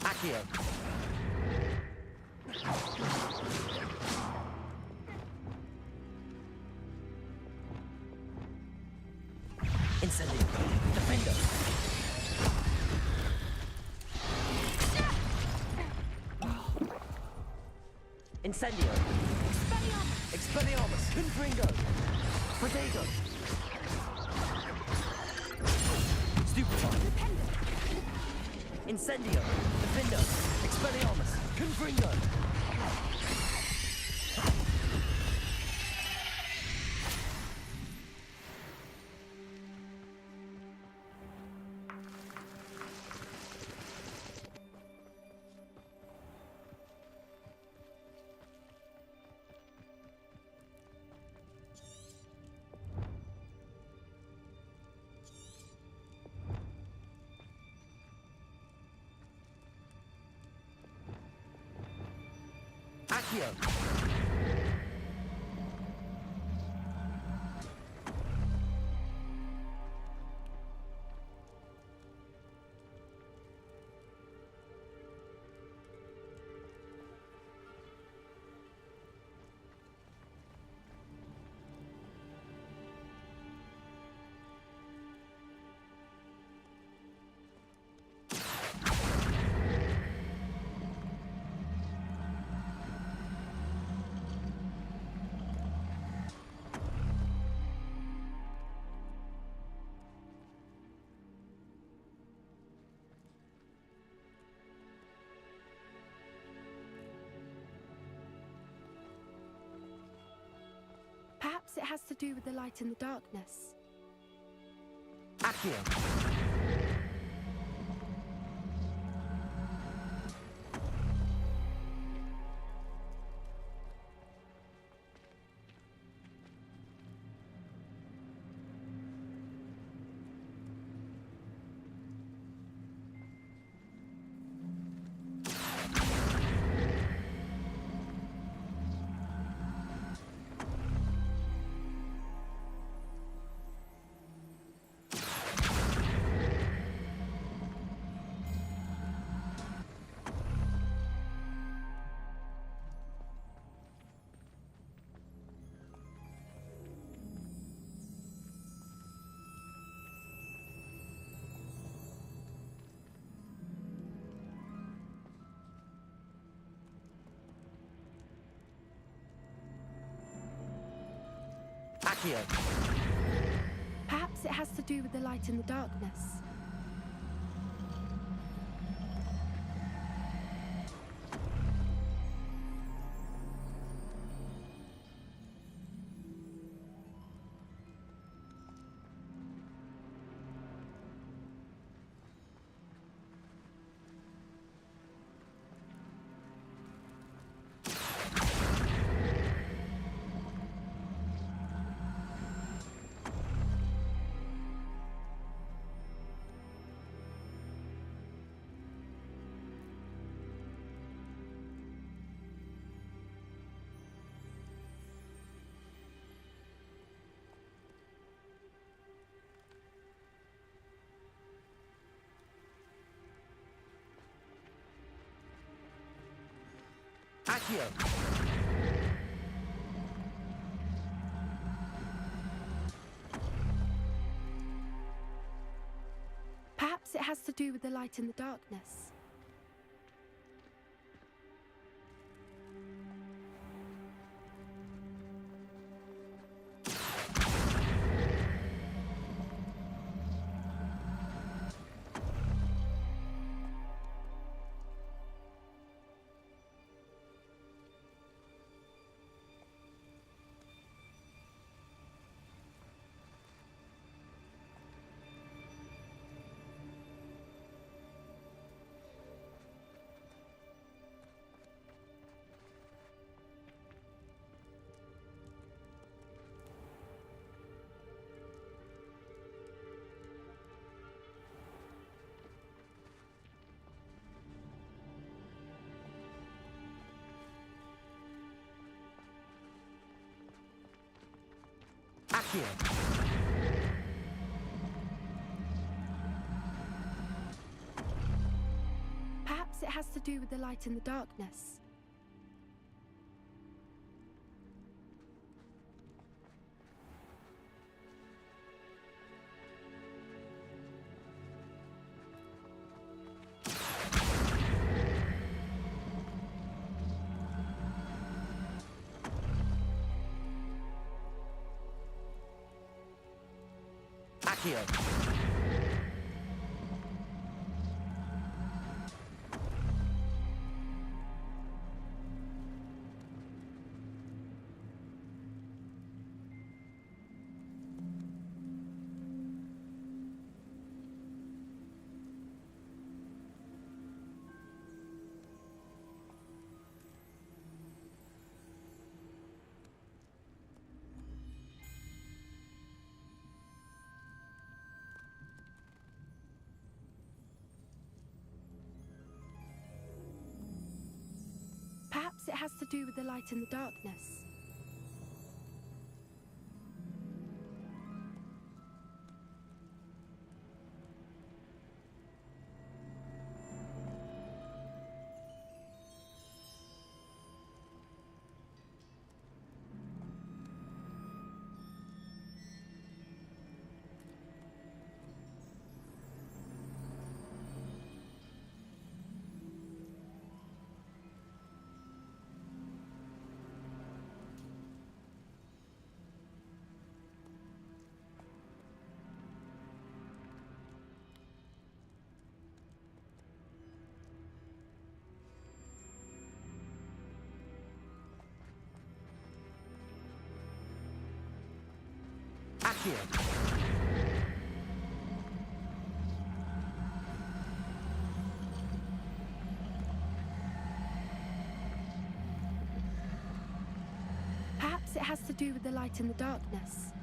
Accio! Incendio! Defender! Incendio! Expelliarmus! Confringo! Protego! Stupefy! Incendio! Defender! Expelliarmus! Confringo! Accio! Perhaps it has to do with the light and the darkness. Accio! Accio! Perhaps it has to do with the light and the darkness. Accio! Perhaps it has to do with the light and the darkness. Accio! Perhaps it has to do with the light and the darkness. Accio! Perhaps it has to do with the light and the darkness. Accio! Perhaps it has to do with the light in the darkness.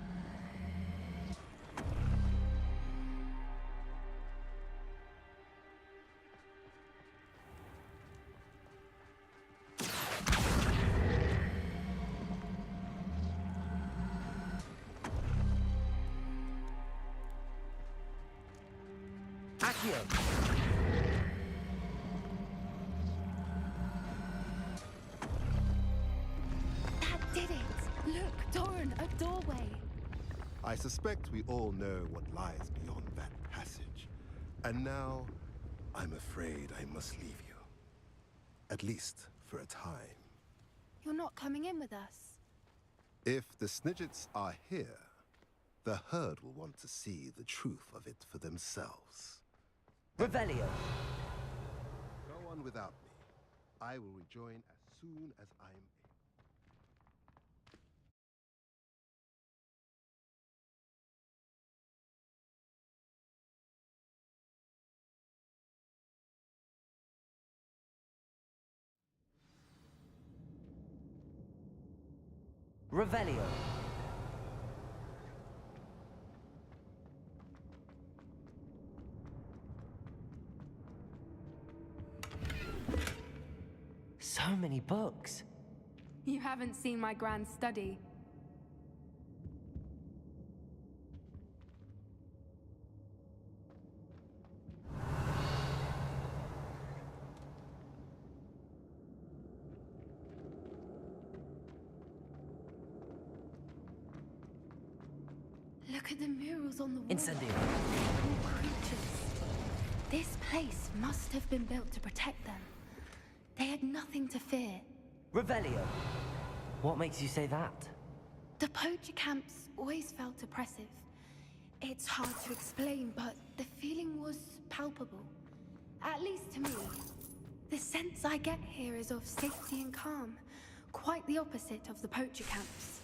Accio! That did it! Look, Doran, a doorway! I suspect we all know what lies beyond that passage. And now, I'm afraid I must leave you. At least for a time. You're not coming in with us. If the Snidgets are here, the herd will want to see the truth of it for themselves. Revelio! Go on without me. I will rejoin as soon as I am able. Revelio! So many books. You haven't seen my grand study. Look at the murals on the wall. Incendio. All creatures. This place must have been built to protect them. They had nothing to fear. Revelio. What makes you say that? The poacher camps always felt oppressive. It's hard to explain, but the feeling was palpable. At least to me. The sense I get here is of safety and calm. Quite the opposite of the poacher camps.